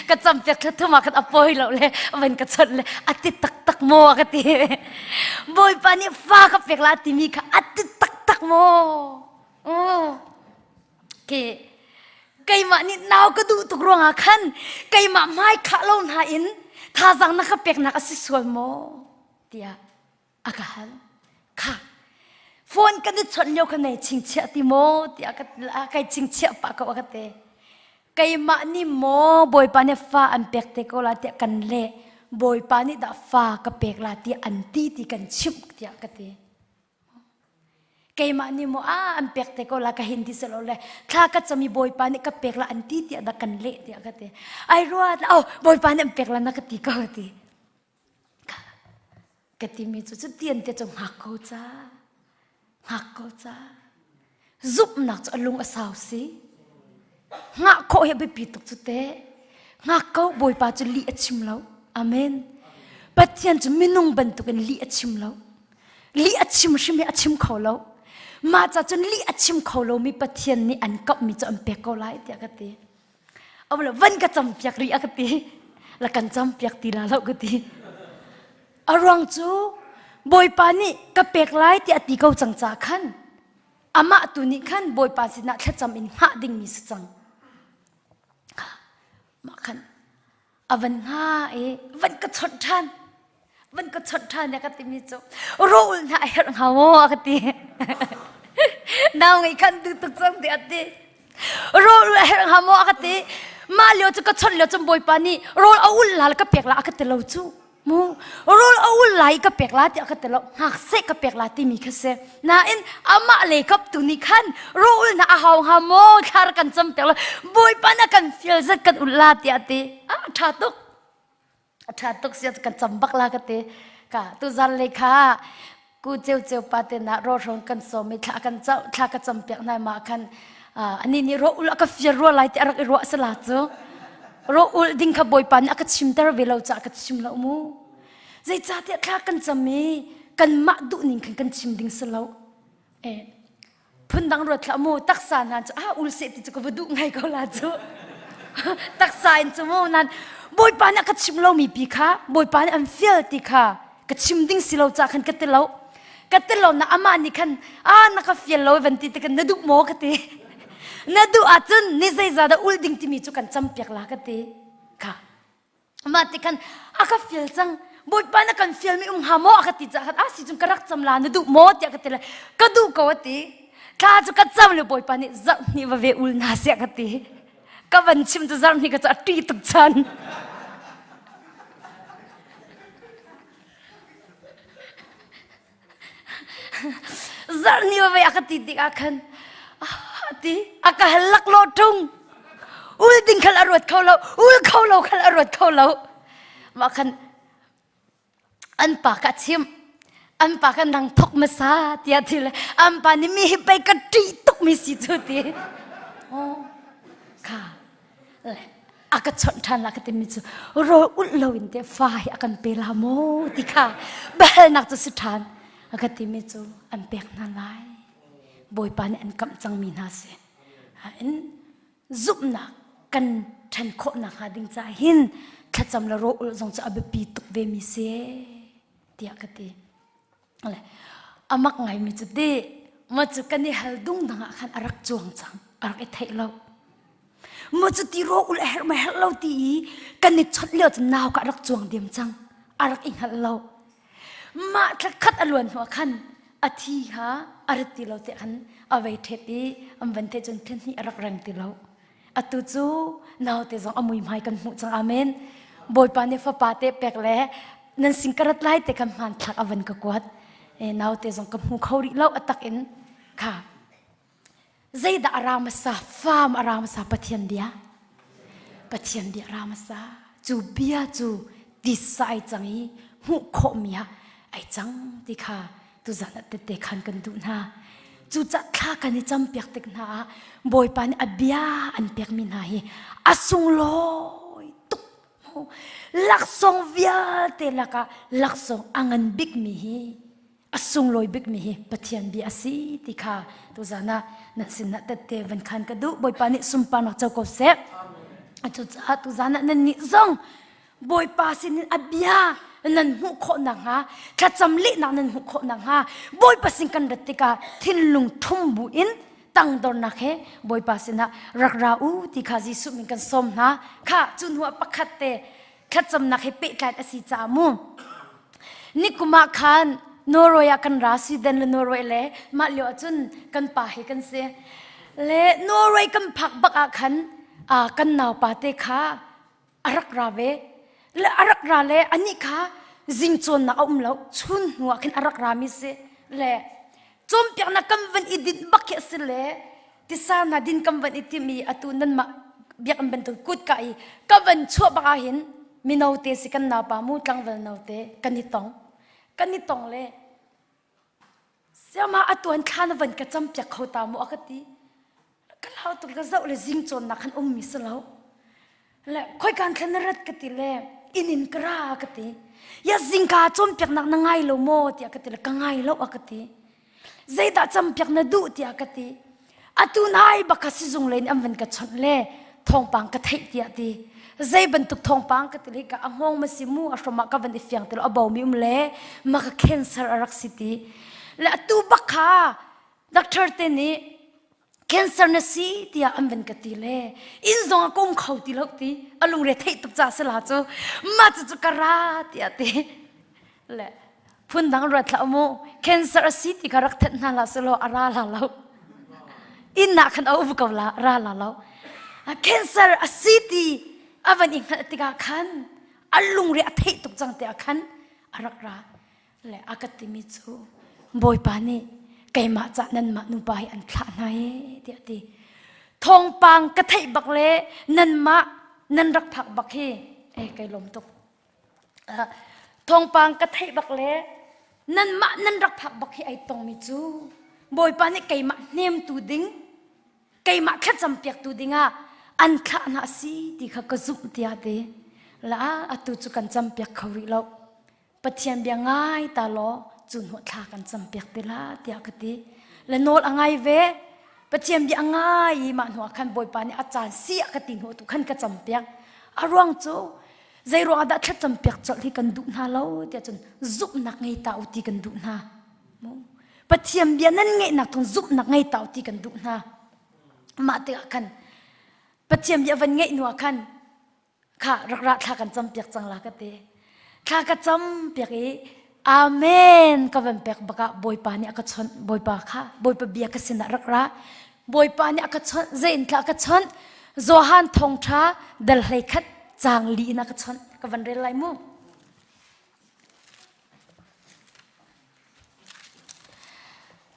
กระจำเปียกทัดทุ่มมาขันอปอยเราเลยอวันกระชัลเลยอติตักโมกติบอยปานิฟ้ากับเปียกลาติมีค่ะอติตักโมไก่มานี่นาวก็ดูตุกรวงอาคันไก่มาไม่ขาลงหาอินท่าจังนักเปียกนักสิสวยโมเดียอากาศค่ะฟอนกันดิชนโยกันในชิงเชียติโมเดียกันไก่ชิงเชียปากก็ว่ากันเตไก่มานี่โมบอยปานี่ฟ้าอันเปียกเตก็ลาเตียกันเล่บอยปานี่ดาฟ้ากับเปียกลาเตียอันตีที่กันชิมเตียกันเตไก่มานี่โมอันเปียกเตก็ลากะหินที่เสลเลยถ้าก็จะมีบอยปานี่กับเปียกละอันที่เตียดักกันเละเตียกันเตไอรัวบอยปานี่อันเปียกละนักตีก็ตีกติมีจุดเตียนเตียจงหักเขาจ้าซุบหนักจะลุงอาสาวสิงักเขาเห็นไปปีตกจุดเตะงักเขาบอยปาจะลีอชิมแล้วอาเมนปัจจัยจะไม่นุ่งบรรทุกันลีอชิมแล้วลีอชิมใช่ไหมอชิมเขาแล้วมาจากจนลีอชิมเขาเรามีปะเทียนนี่อันกับมีจะอันเปียกเขาไล่เดียกันตีเอาเลยวันก็จำเปียกรีกันตีแล้วกันจำเปียกตีละเรากันตีอารมณ์จูบอยปานี่กับเปียกไล่ที่อติเขาจังจ้าขันอามาตุนี่ขันบอยปาสินะแค่จำอินหาดิ่งมีสังมาขันวันห้าวันก็ชดทันเนี่ยกันตีมีจูรู้นะไอ้เรื่องหาวกันตี nào ngày khăn từ tục sang tiệt đi rồi hẹn hàm mò cái tí mà liệu cho cái chân liệu trong bồi pani rồi áo là cái bẹt là cái tê lâu chú mu rồi áo lại cái bẹt là thì cái tê lâu hạc sẽ cái bẹt là thì mi cái sẽ na in ama lấy cấp tu ni khăn rồi na hào hàm mò khar kan chăm bẹt là bồi pani kan feel rất kan ulat tiệt đi thà tục sẽ kan chăm bạc là cái tí cả tu gian lấy kháกูเจียวเจียวปาเตนะรอรอนกันสมิทากันเจ้าทากันจำเปียกนายมากันอันนี้นี่รออุลก็ฟิรัวไล่แต่รักรัวสลัดจ้รออุลดิ้งขบอยปานก็ชิมแต่เราเวลาจะก็ชิมละมูใจจ่าเตะทากันจำมีกันมาดุนิ่งกันชิมดิ้งสลาวพุ่นดังรถละมูตักษานันจะอุลเสติจะก็วดุไงก็ลาจ้ตักษาอินจมูนันบอยปานก็ชิมละมีปีค่ะบอยปานอันฟิลติค่ะก็ชิมดิ้งสลาวจะกันก็เตลาก็ตลอดนะอามานี่คันนักฟิลโลวันที่ตะกันนดุโมกตินดุอาจนนี่ใจจะได้อุลดิ้งที่มีจุกันจำเปียกลากติค่ะมาติกันก็ฟิลจังบอยปานักันฟิลมีหาโมกติจะสิจุนกระรักจำลานดุโมติกติเลยก็ดูกวติข้าจุกันจำเลยบอยปานี่จังนี่ว่าเวอุลนาเสียกติก็วันชิมจะจังนี่ก็จะตีตุกชันZarni wa akan titik akan hati akan halak lotong ul ding khal arwat khaulau ul khaulau khal arwat khaulau makan anpa ka chim anpa kan dang thok masa tia thile anpa ni mi pe ka ti tok mi si chu ti ka le akan chon than la ka ti mi chu ro ul lo in te fai akan pe la mo ti kha bel nak chu su than akan ti mi chu an pek na lai bồi pan an kam chang mi na se an zup na kan than kho na ha ding cha hin thacham la ro ul jong cha ab pi tuk ve mi se tia ka ti ale amak ngai mi chu de ma chu kan ni hal dung dang khan arak chuang chang arak e thai lo ma chu ti ro ul her ma hel lo ti kan ni chot le chu naw ka arak chuang dem chang arak in hal lo ma khat alwan ho khan athi ha arti lo te an awai thepi amwan te chun thlen hi arak rang ti lo atu chu naw te jong amui mai kan mu chang amen boi pa ne fa pa te pek le nan singkarat lai te kan man thak awan ka kwat naw te jong kan mu khori lo atak in kha zaida arama sa fam arama sa pathian dia arama sa chu bia chu disai changi hu kho mia ai chang ti kha tu zana te khan kan du na chu cha thla kan ni cham pek tek na boi pan abia an pek min ha hi asung loi tuk lak song via te laka lak song angan big mi hi asung loi big mi hi pathian bi asi ti kha tu zana na sin na te van khan ka du boi pan ni sum pa nak chau ko se chu cha tu zana nan ni zong boi pa sin abia nan hu kho na ha kha chamli na nan hu kho na ha boi pasin kan ratika thinlung thum bu in tangdornak he boi pasina rakra u ti khaji su min kan som na kha chun hu pakhat te kha chamnak he pe tlat asi chamu nikuma khan noroya kan rasi den le noroi le ma lyo chun kan pa he kan se le noroi kan phak bak a khan kan naw pa te kha arak rawe le arak ra le ani kha jingchon na lo chun huwa khin arak ra mi se le chom pyak na kam van idin bakhe se le tisa na din kam van itimi atu nan ma biak ban tu kut kai ka van chho ba hin minote se kan na pa mu tlang vel note kanitong le Sayamah atuan khan van ka cham pyak khota mu akati kalau tu ka zau le jingchon na khan mi se lo le khoi kan khan rat ka ti le inin kra ka ti ya jingka chom pyak nak na ngai lo mo ti ka ti le ka ngai lo akati zaida cham pyak na du ti ka ti atu nai ba ka si jung len am van ka chon le thong pang ka thai ti ati zai ban tuk thong pang ka ti le ka angong ma si mu asoma ka van di fyang ti lo abaw mi le ma ka cancer arak city le atu ba kha doctor te ni cancer na si tia amben ka ti le in zong kom khau ti lok ti alung re thai tuk cha sala chu ma chu kara ti ate le phun dang rat la mo cancer si ti karak that na la selo ara la lo อินนักขันเอาบุกเอาละราละแล้วแคนเซอร์ซีตีอวันอิงติกาขันอัลลุงเรียเทตุกจังเตียขันอารักราและอากติมิจูบอยปานีไก่มาจากนั้นมานุบายอันพลาไงเดียดีทองปังกระเทยบักเล่นันมานันรักผักบักเฮไก่ลมตกทองปังกระเทยบักเล่นันมานันรักผักบักเฮไอตองมิจูบอยปานีไก่มาเนียมตูดิงไก่มาแค่จำเปียกตูดิงอันพลานาสีที่เขากระซุบเดียดีละอัตุจุกันจำเปียกเขาริโลปะเทียนเบียงง่ายตาล้อจุนหัวทากันจำเปียกเตละเดียกติและโนดง่ายเวปะเทียนเบียงง่ายมันหัวขันบอยปานีอาจารย์เสียกติหัวตุขันกระจำเปียกอารวงโจใจรัวดัดแค่จำเปียกจดที่กันดุนาเล่าเดียจนซุบหนักไงตาอุติกันดุนาปะเทียนเบียนั่นไงหนักทงซุบหนักไงตาอุติกันดุนามาเตะกันปะเทียนเบียวันไงหนัวขันข้ารักทากันจำเปียกจังละกเตข้ากระจำเปียกอาเมนก็เป็นเปียกบักบอยปานี่อากาศชนบอยปาค่ะบอยปาเบียกสินะรักระบอยปานี่อากาศชนเจนค่ะอากาศชนโจฮันทงชาเดลเฮคัดจางลีนักชนก็เป็นเรื่องไรมู่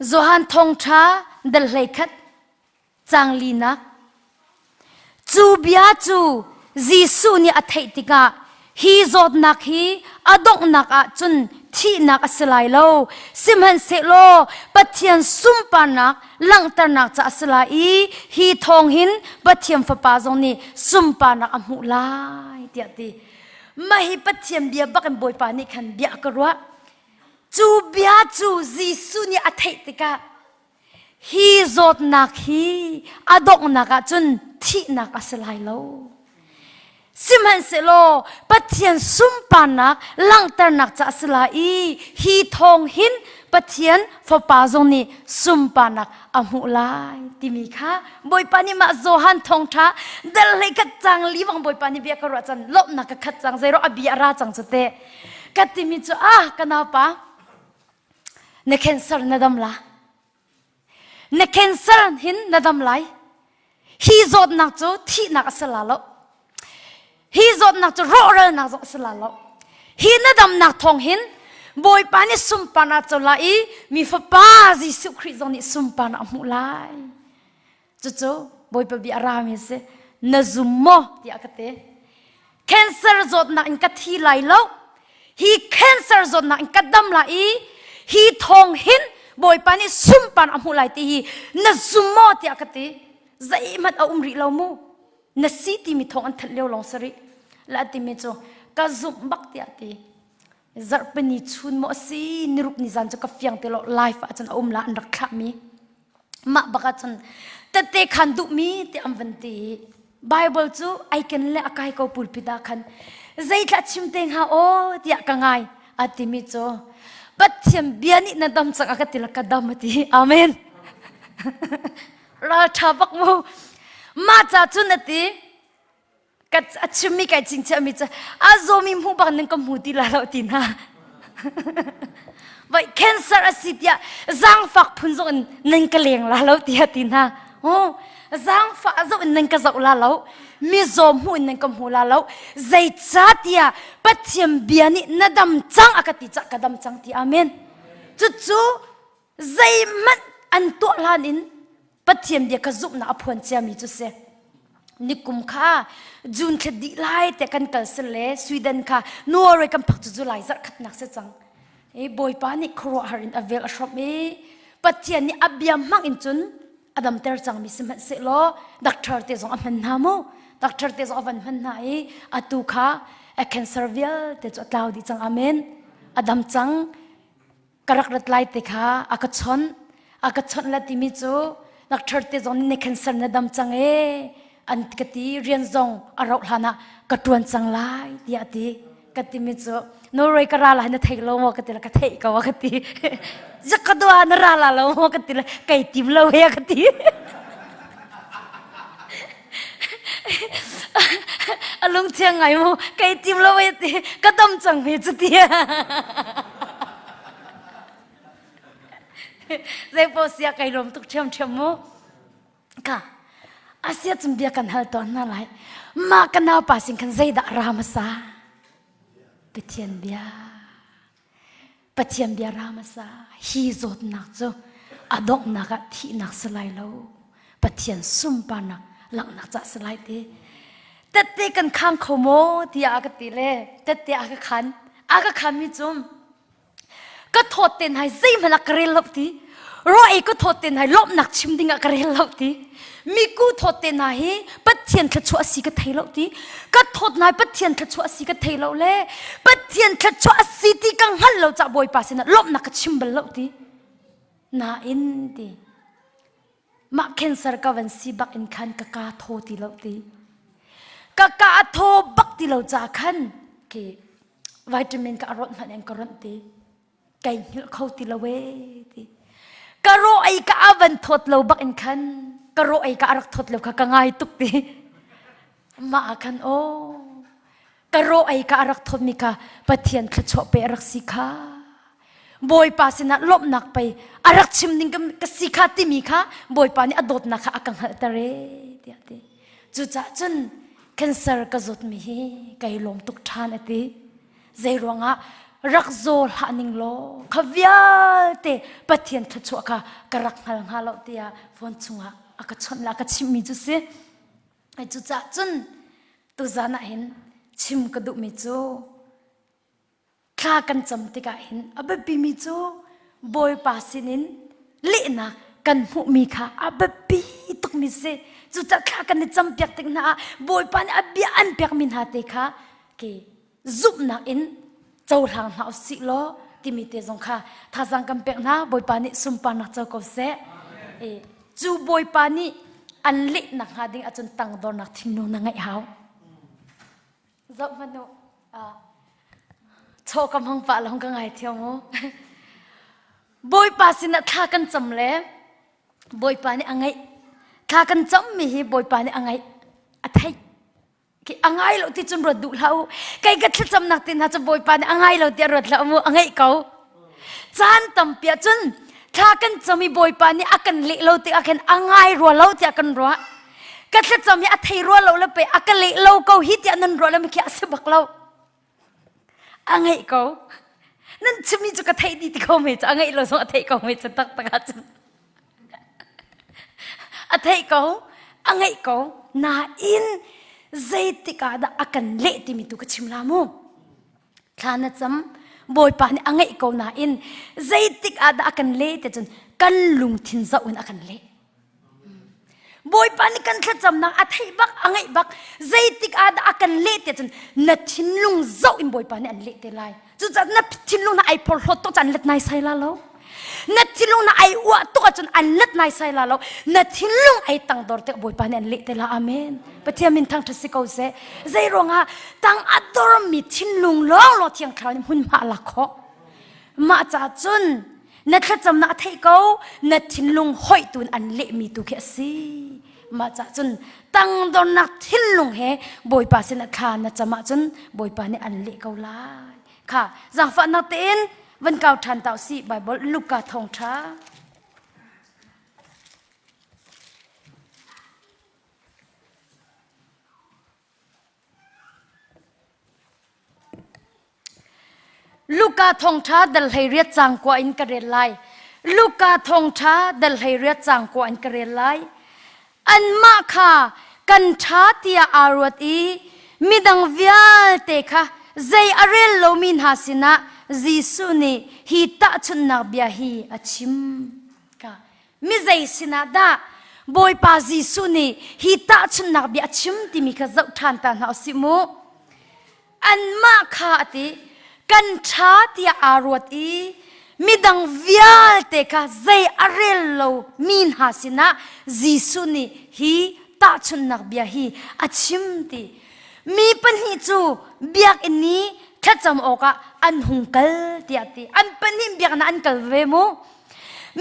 โจฮันทงชาเดลเฮคัดจางลีนักจูเบียจูจีซูนี่อัฐิติกาฮีจดนักฮีอดงนักจุนที่นักสลายโลสิมันเสโลปัทยันซุมปานักลังตานักจะสลายฮีทองหินปัทยันฟ้าปาจงนี่ซุมปานักอมุลายเดียดีมาฮีปัทยันเบียบักบอยปานี่ขันเบียกรัวจูเบียจูจีสุนี่อัฐิติกาฮีจดนักฮีอดงนักจุนที่นักสลายโลสิมันเสโลปัทยันซุมปานักลังตานักจะสลายฮีทองหินปัทยันฟ้าปาจงนี่ซุมปานักอมุลายติมีค่ะบอยปานี่มาโจฮันทองท้าเดลเลยกัดจังลีวังบอยปานี่เบียกรัวจันลบนักกัดจังใจรออบีอาราจังสุดเตะกัดติมีจูกันเอาปะเนเคนเซอร์นาดำละเนเคนเซอร์หินนาดำไลฮีจดนักจูที่นักสลาโลฮีจดนักจะรอเรนักจะสลาโลฮีนัดำนักทองหินบอยปานี่สุมปานาจะลายมีฟ้าป้าจิสุคริสต์นี่สุมปานามุลายจู่ๆบอยปาบิอารามิเสนซุมโมที่อากาเตแคนเซอร์จดนักอินกัดที่ไหลโลฮีแคนเซอร์จดนักอินกัดดำลายฮีทองหินบอยปานี่สุมปานามุลายที่ฮีนซุมโมที่อากาเตใจมันเอาริเรามูนสีที่มีทองอันทัดเลี้ยวลงสริและที่มีโจก็ซุมบักที่อาทิจับเป็นนิชุนโมสีนิรุกนิจันจะกับฟียงเตลไลฟ์อาจารย์ละอันรักขามีมาบักอาจารย์แต่เตะขันดุมีเตะอัมวันตีไบเบิลจูไอเคนเล่อากายเขาปุลปิดาขันใจทัดชิมเตงฮาโอที่อากังไงอาทิมีโจปัจจัยเบียนี่นัดดำสักอาทิละกัดดำมาทีอาเมนราชาบักมูมาจากจุนตีกัดชิมมีไก่จริงๆมิจ้าอาโซมีมูบังนึงก็มูดีละเราตีน่าไว้แคนเซอร์สิทยาจังฝักพุ่นโซนนึงก็เลี้ยงละเราตีน่าโอ้จังฝักโซนนึงก็จะละเรามีโซมูนึงก็มูละเราใจจัดยาปัจจัยเบียนี่นัดดำจังอากาศจักกัดดำจังที่อาเมนจู่ๆใจมันอันตัวลานินปัจจัยเบียก็จุบน่าพวนเจียมีจุเสนิคุมค่ะจูนคดีไล่แต่กันกัลเซเลสวีเดนค่ะนัวเรกันพักจู่ไล่จัดขัดนักเสจังบอยปานี่ครัวหารินอเวลชอบปัจจัยนี่อับยามมักอินจุนอดัมเตอร์จังมีสมัยเสโลด็อกเตอร์เตจงอันมันนามูด็อกเตอร์เตจงอันมันนาอตุค่ะแคนเซอร์เวลเตจงลาวดีจังอาเมนอดัมจังกระรักรัดไล่เตค่ะอากาศชนละติมิจูด็อกเตอร์เตจงนี่แคนเซอร์นัดดำจังอันกติเรียนจงอารมณ์หานะกระตวนจังไลที่อดีกติมิจูโนเรกราลานะเทกโลมกติละกเทกวกติจะกระดวนราลาโลมกติละไก่ติมโลเฮกติอารมณ์เชียงไงมูไก่ติมโลเฮติกระดมจังเฮจุติใจโปเสียไก่ลมตุกเทียมมู ค่ะอาเซียจุมเบียกันฮัลตอนนั่นไรมากันนาป่าสิงคันใจดารามสาปะเทียนเบียรามาสาฮีโจดนักโจอดอกนักที่นักสลายเราปะเทียนซุ่มปานักหลังนักจะสลายเตแต่เตกันข้างขโมที่อากติเล่แต่เตอากขันมิจุมก็โทษเต็นให้ซีมันกระเรลบทีรอเอก็โทษเต็นให้ลบนักชิมดิ่งกระเรลบทีมีกูโทษเต็นให้ปัจเจียนขชัวสีกระเทลบทีก็โทษนายปัจเจียนขชัวสีกระเทลบเล่ปัจเจียนขชัวสีที่กังหันเราจะบอยปาสินะลบนักชิมบลบทีน่าอินดีมาเคนสร์กวันสีบักอินขันกะกาโทติลบทีกะกาโทบักติเราจะขันที่วิตามินกะรดมันเองกะรดทีไก่หิลเข้าติละเวทีกะโรไอกะอาวันทดเราบักอินคันกะโรไอกะรักทดเราค่ะกะง่ายตุกทีมาคันโอกะโรไอกะรักทดมีค่ะปะเทียนขชอบไปรักสิค่ะบอยปาสินะลบหนักไปอารักชิมนิ่งกะสิค่ะที่มีค่ะบอยปานี่อดดนักค่ะอากังหัดตะเรเดียดีจุจ้าจนแคนเซอร์กะจุดมีไก่ลมตุกทานติใจรวงะรักโจลหานิงโลขวิาเตปะเทียนขชัวค่ะกรักหัลหาโลเตียฟอนชุงะอากาชนละอากาชิมมีจุสิไอจุจ้าจนตุจานะเห็นชิมกระดูมิจูข้ากันจำติกาเห็นอับปีมิจูบอยปาสินินเละนะกันหุมีค่ะอับปีตุกมิเซจุจ้าข้ากันในจำเปียกติงนะบอยปานอับปีอันเปียกมินหาเตค่ะเกซุบนักอินเจ้าทางหาสิโลที่มีเตจงค่ะถ้าสังกัมเปียกนะบอยปานิสุมปานักเจ้าก็เสจูบอยปานิอันเละนักหาดิ่งอาจจะตั้งดอนนักทิ้งนูนังไงหาวจับมันโนโชกำลังปะลงกังไงเที่ยวมั้งบอยปาสินะข้ากันจำเลยบอยปานิอังไงข้ากันจำมีบอยปานิอังไงอัฐิकि अंगाई लो ती चुन रद्दू लाओ कई गच्छे चमनक तीन हाच बोई पाने अंगाई लो ती रद्द लाओ मो अंगाई काओ चान तंपिया चुन थाकन चमी बोई पाने अकन ले लो ती अकन अंगाई रो लो ती अकन रो गच्छे चमी अथई रो लो लपे अकन ले लो काओ ही ती अनन रो लम क्या से बकलाओ अंगाई काओ नन चमी जो कथई दी ती काओ में च अंगाई लो सो अथई काओ में च तक तक चुन अथई काओ अंगाई काओ ना इन Tikah ada akan lek ti mitu kecimlamu. Karena jam boy pani angai kau nain. Tikah ada akan lek ti jen kan lung tin zaun akan lek. Boy pani kan kecam na atai bak angai bak. Tikah ada akan lek ti jen na tin lung zaun boy pani an lek ti lai. Jujat na tin lung na ai por hot to jan let nai sai la lo. Na tin lung na ai wa to jan an let nai sai la lo. Na tin lung ai tang dor te boy pani an lek ti la amen. Pati amin tang tersikau se, zai ronga tang ador mi tin lung long lo tiang kau ni hun ma lakho, ma cha chun, na kacam na thei kau, na tin lung hoi tun an le mi tu kesi, ma cha chun Tangdornak tin lung he, boy pa se na kha na chama chun, boy pa ni an le kau lai, kha, zang fa na ten, van kau than tau si Bible Luka thong cha. Luka thong cha dal hai riat chang kwa in karel lai Luka thong cha dal hai riat chang kwa in karel lai an ma kha kan tha tia arwat I midang vial te kha zai arel lo min hasina jisu ni hi ta chun na bia hi achim ka mi zai sina da boy pa jisu ni hi ta chun na bia achim ti mi kha zau than ta na simu an ma kha ati kan tha tia arwat I midang vial te ka zai arel lo min hasina jisu ni hi ta chun nak bia hi achim ti mi pan hi chu biak ini khacham oka an hungkal ti ati an pani biak na an kal ve mo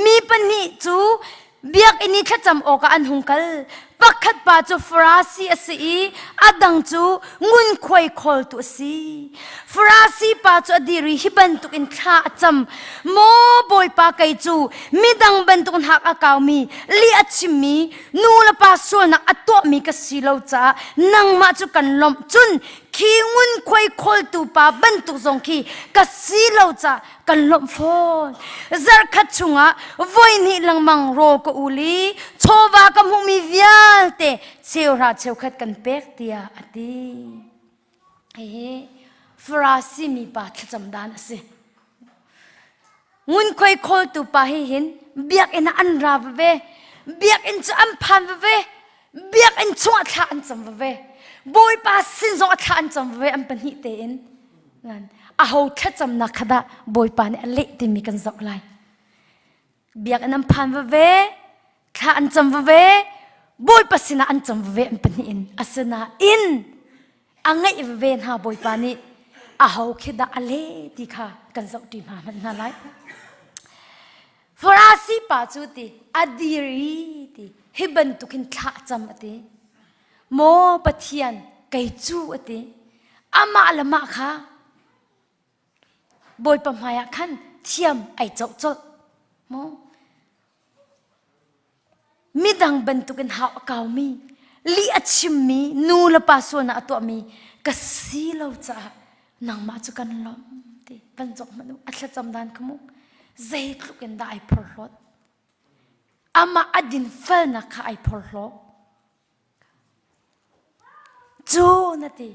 mi pan hi chu biak ini khacham oka an hungkal ปักขัดป่าจูฟราซีอสีอดังจูงุนควยคอลตุสีฟราซีป่าจูอดีรีฮิบันตุกินข้าจำโมบอยป่าไกจูมีดังบันตุกินหักอากาวมีลีอัชิมีนูละป่าส่วนนักอตัวมีกสีเหลาจ้านังมาจูกันลมจุนขี้งุนควยคอลตุป่าบันตุกงขี้กสีเหลาจ้ากันลมฟอนซาร์คัดชุงะวันนี้ลังมังโรกอุลีโชวากำหูมีวิลเตเชียวราเชียวขัดกันเป็กเตียอดีฟราซีมีปาทจำดานสิงุนคอยคอลตุปาให้เห็นเบียกเอ็นอันราบเวเบียกเอ็นจะอันพันเวเบียกเอ็นชวดทานจำเวบอยปาสินจงทานจำเวอันเป็นหิเตนนั่นอาหูแค่จำนักขดาบอยปาเนี่ยเละที่มีกันจอกไลเบียกอันพันเวทานจำเวบอยปาสินะอันจำเวอันเป็นหินอาสนะอินอังไงเวนหาบอยปานี่อาหูแค่ดาเละที่ค่ะกันจอกดีมามันน่าไรฟราซีปาจูติอดีรีติฮิบันตุกินข้าจำอติโมปะเทียนไกจูอติอามาละมาค่ะบอยปะมายขันเทียมไอจอกจอกโมมีดังบันตุกินหาเกามีลีอัชิมีนูละปาส่วนนะตัวมีกสีเหลาจ้านังมาจุกันล้อมติปันจอกมันอัศจรรย์ดันขมุใจลุกันได้พอรถอามาอดินเฟลนักไอพอรถจูนั่นติ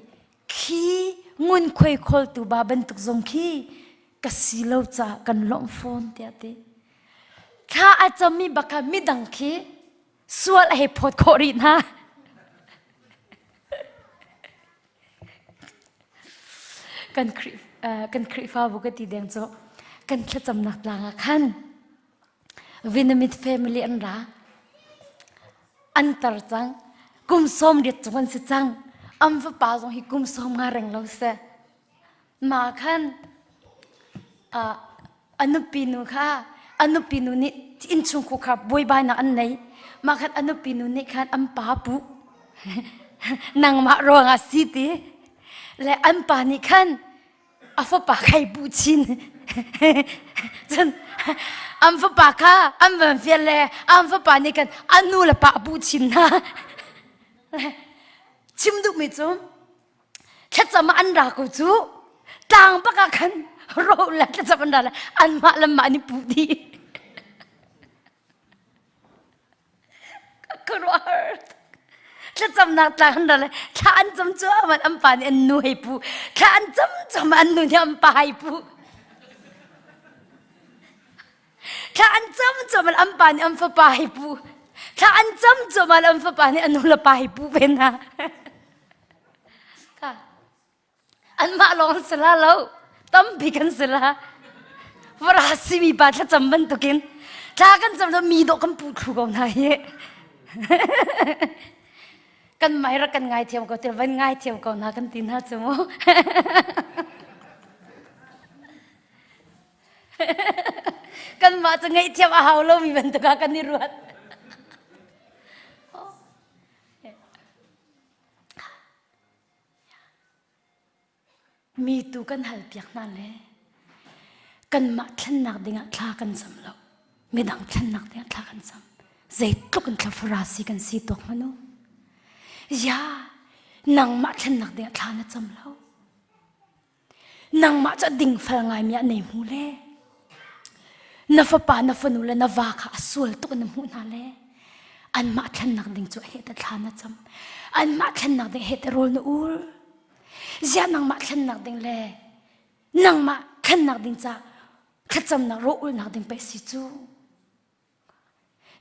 ขี้งุนควยคอลตูบาบันตุกจงขี้กสีเหลาจ้ากันล้อมฟอนเตียติข้าอาจจะมีบักมีดังขี้ส่วนไอ้พอดโครินะกันคริฟ้าบุกติเดียงโจกันแค่จำนักลางขันวินามิดเฟมิลี่อันละอันตรจังกุมสมเดียดจวนสิจังอัมฟป้าจงฮิกุมสมงาเร่งเราเสมาขันอนุปีนุค่ะอนุปีนุนี่อินชุงคุขับบวยบายนักอันไหนมาขันอนุปีนุนี่ขันอัมป้าปุนางมารองอาศิติและอัมป้านี่ขันอาฟป้าใครบูชินจนอัมฟป้าค่ะอัมเวรเฟียเลอัมฟป้านี่กันอนุละป้าบูชินนะชิมดุมิจุแค่จะมาอันรักจูต่างปะกันโรละแค่จะมันด่าละอันมาละมานี่ปูดีก็รู้แค่จำนักต่างด่าละแค่อันจำจ้ามันอันปานอันนุ่ยปูแค่อันจำมันนุ่ยอันปายปูแค่อันจำมันอันปานอันฟ้าปายปูแค่อันจำมันอันฟ้าปานอันนุ่ละปายปูเป็นนะค่ะอันมาลองสละแล้วตั้มพิกันสละวราศีมีบาดถ้าจำมันตุกินถ้ากันจำแล้วมีดอกกันปูถูกเอาไหนกันไม่รักกันง่ายเทียมก็เทียมวันง่ายเทียมก็น่ากันตีน่าจมูกกันมาจะง่ายเทียมอาหารเรามีบรรทุกกันนิรันดร์มีตัวกันหัลเปียกนั่นเลยกันมาทันนักเดียร์ทากันซ้ำเราไม่ดังทันนักเดียร์ทากันซ้ำใจตุกันทาฟราสีกันสีตกมันนู้ยานางมาทันนักเดียร์ทานะซ้ำเรานางมาจะดิ่งฟังไงมีอันไหนมูเล่นับปานับนูเลนับวาค่ะส่วนตุกันน้ำมูนาเล่อันมาทันนักดิ่งจะเหตุทานะซ้ำอันมาทันนักดิ่งเหตุโรลนูลยานางมาขันนักดิ่งเล่นางมาขันนักดิ่งจ้าขัดจำนักรู้อุลนักดิ่งไปสิจู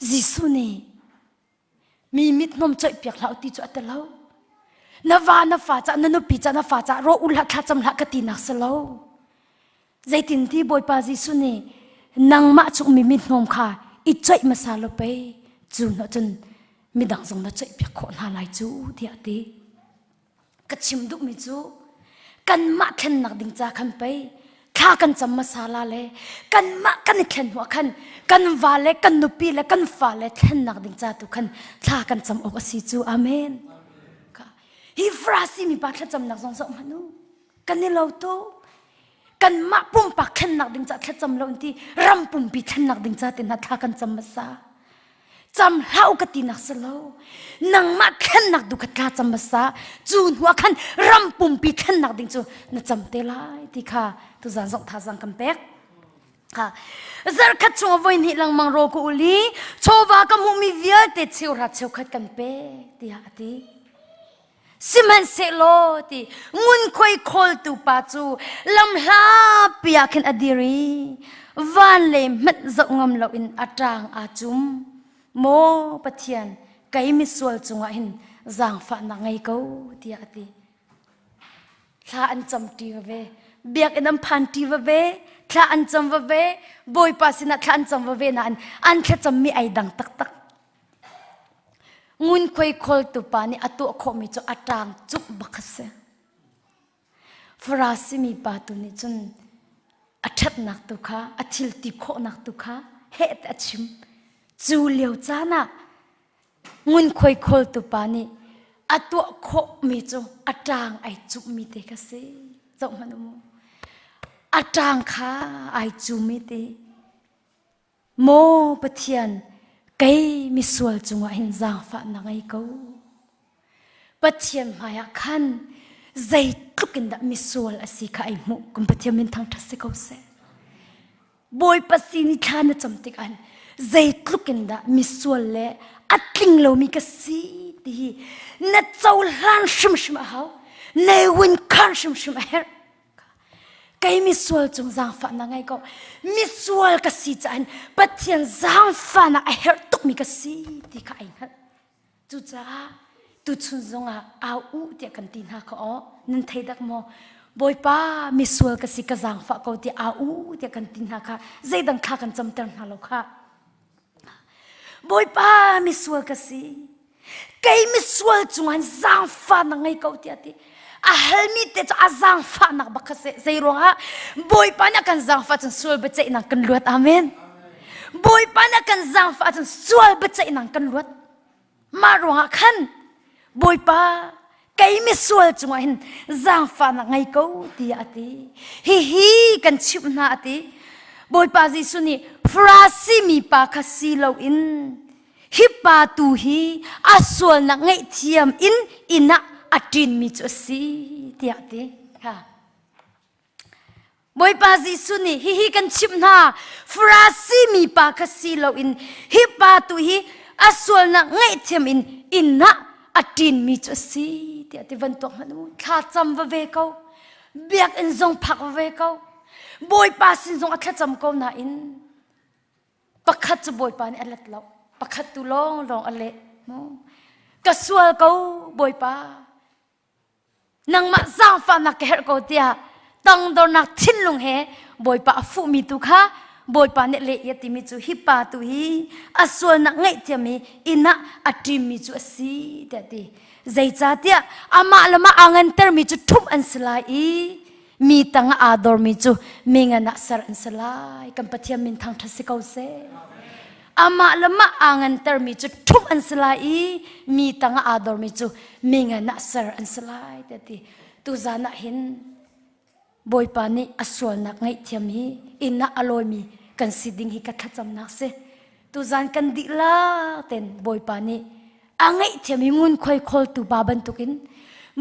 จิสุนี่มีมิดนมใจเปียกเหล่าตีจูอัตเลานาวานาฟ้าจ้านนุปีจ้านาฟ้าจ้ารู้อุลหักขัดจำหักกตีนักสลาวใจตินที่บอยปาจิสุนี่นางมาจุกมีมิดนมค่ะอีใจมาซาลไปจูนจนมีดังทรงนักใจเปียกคนหาลายจูเดียดีกัดชิมดุมิจูกันมาขันนักดิ่งจ้าขันไป ข้ากันจำมาซาลาเลกันมากันเข็นหัวขันกันวาเลกันนุปีเลกันฟ้าเลเข็นนักดิ่งจ้าตุขันข้ากันจำอกสิจูอาเมนฮิฟราซิมีปากข้าจำนักสองสองมนุกันนี่เราโตกันมาปุ่มปากเข็นนักดิ่งจ้าข้าจำเราที่รำปุ่มปีเข็นนักดิ่งจ้าตินัดข้ากันจำมาซาจำเล่ากตินักสโลนังมาเข็นนักดูขัดข้าจำมาซาจูนหัวขันรำปุ่มปีเข็นนักดิ่งจูนัดจำเตลายที่ข้าตุจานส่งท่าสังกัมเป็กค่ะจาร์คัดช่วงวันนี้หลังมังโรกุลีโชว์ว่าก็มุมีเวียเตเชียวรัดเชียวขัดกันเป็กที่หาที่สิมันเสโลที่งุนคอยคอลตูปาจูลำลาปียกันอดีรีวันเลยมัดจะงมเราอินอัตรางอาจุมโมปะเทียนไกมิสวลจงอินจางฝันนังไงกูที่หาที่ข้าอันจำตีเวเบียกอันนั้นพันตีเวข้าอันจำเวบอยปัสนัดข้าอันจำเวนั่นอันข้าจำมีไอดังตักตักงุนคอยคอลตุปานี่อตัวขมิจอัตรางจุกบักเสฟราสิมีปาตุนี่จนอัดนักตุข้าอัทิลติโคนักตุข้าเฮตอชิมจูเลียวจานะงุนคอยคอลตุปานี่อตัวขมิจอัตรางไอจุกมีเตกเสจงมันมูอัตรางข้าไอจุมิเตโมปะเทียนไกมิสวลจงว่าเห็นจางฟ้านังไอกูปะเทียนมายขันใจทุกินดะมิสวลอสิข้าไอมุกุมปะเทียนมันทั้งทัศกูเสบอยปัสสินิทานจำติกันใจทุกินดะมิสวลเล่อัดลิงโลมิกสีที่นัดเจ้าล้านชิมชิมเอาในวันคันชิมชิมเฮรไกมิสวลจงจางฟ้านังไงก็มิสวลกสีจันปะเทียนจางฟ้านังไอเฮรตุกมิกสีที่ข้าไอนัดจุจ้าตุชุนจงอาอูเดียกันตีนหาเขาอ๋อนั่นไทยดักโมบอยป้ามิสวลกสีกจางฟ้าเขาที่อาอูเดียกันตีนหาข้าใจดังข้ากันจำเตือนหาเราข้าบอยป้ามิสวลกสีไกมิสวลจงอันจางฟ้านังไงเขาที่ที่อาเฮลมิเตจะอาจางฟ้านักบักเสใจร้องฮะบอยปานักกันจางฟ้าจนสวลเบใจนักกันลวดอาเมนบอยปานักกันจางฟ้าจนสวลเบใจนักกันลวดมาร้องขันบอยปาไกมิสวลจงว่าเห็นจางฟ้านักไงกูตีอาตีฮิกันชิบนาอาตีบอยปาจิสุนีฟราซิมีปาคสีโลอินฮิปาตูฮีอาสวลนักไงเทียมอินนักอัดดินมิจุสีที่อาทิค่ะบอยปาจิสุนีฮิกันชิมนาฟราซิมีปากสีโลอินฮิปาตุฮีอาสวลนักไงเทียมอินนะอัดดินมิจุสีที่อาทิวันตัวมันข้าจำว่าเวกเอาเบียกอินทรงพักเวกเอาบอยปาสินทรงอัดจำเขาหน้าอินปักขัดจะบอยปานี่อัลเลตเราปักขัดตุลองอัลเลกสวลเขาบอยปานังมาสร้างฝันนักเฮรโกเตียตังดอนักทิ้นลงเฮบอยปะฟูมีตุค่ะบอยปะเนเลยติมิจูฮิปาตุฮีอาสวลนักไงเทียมีอินะอัดริมิจูสีเดียดีใจจ้าเตียอามาละมาอังันเตอร์มิจูทุ่มอันสลายมีตังอาดอร์มิจูมีเงินนักสารอันสลายกันปะเทียมินทางทัศกเอาเซอามาละมาอังันเตอร์มิจูทุ่มอันสลายมีตังอาดอร์มิจูมีเงินนักสารอันสลายเดียดีตุจานะเห็นบอยปานี่อสวลนักไงเทียมฮีอินนักอลอยมีกันสิดิ่งฮีกัดจำนักเสตุจานกันดิลาเต็นบอยปานี่อังไงเทียมฮีงุนคอยคอลตุบาบันตุกิน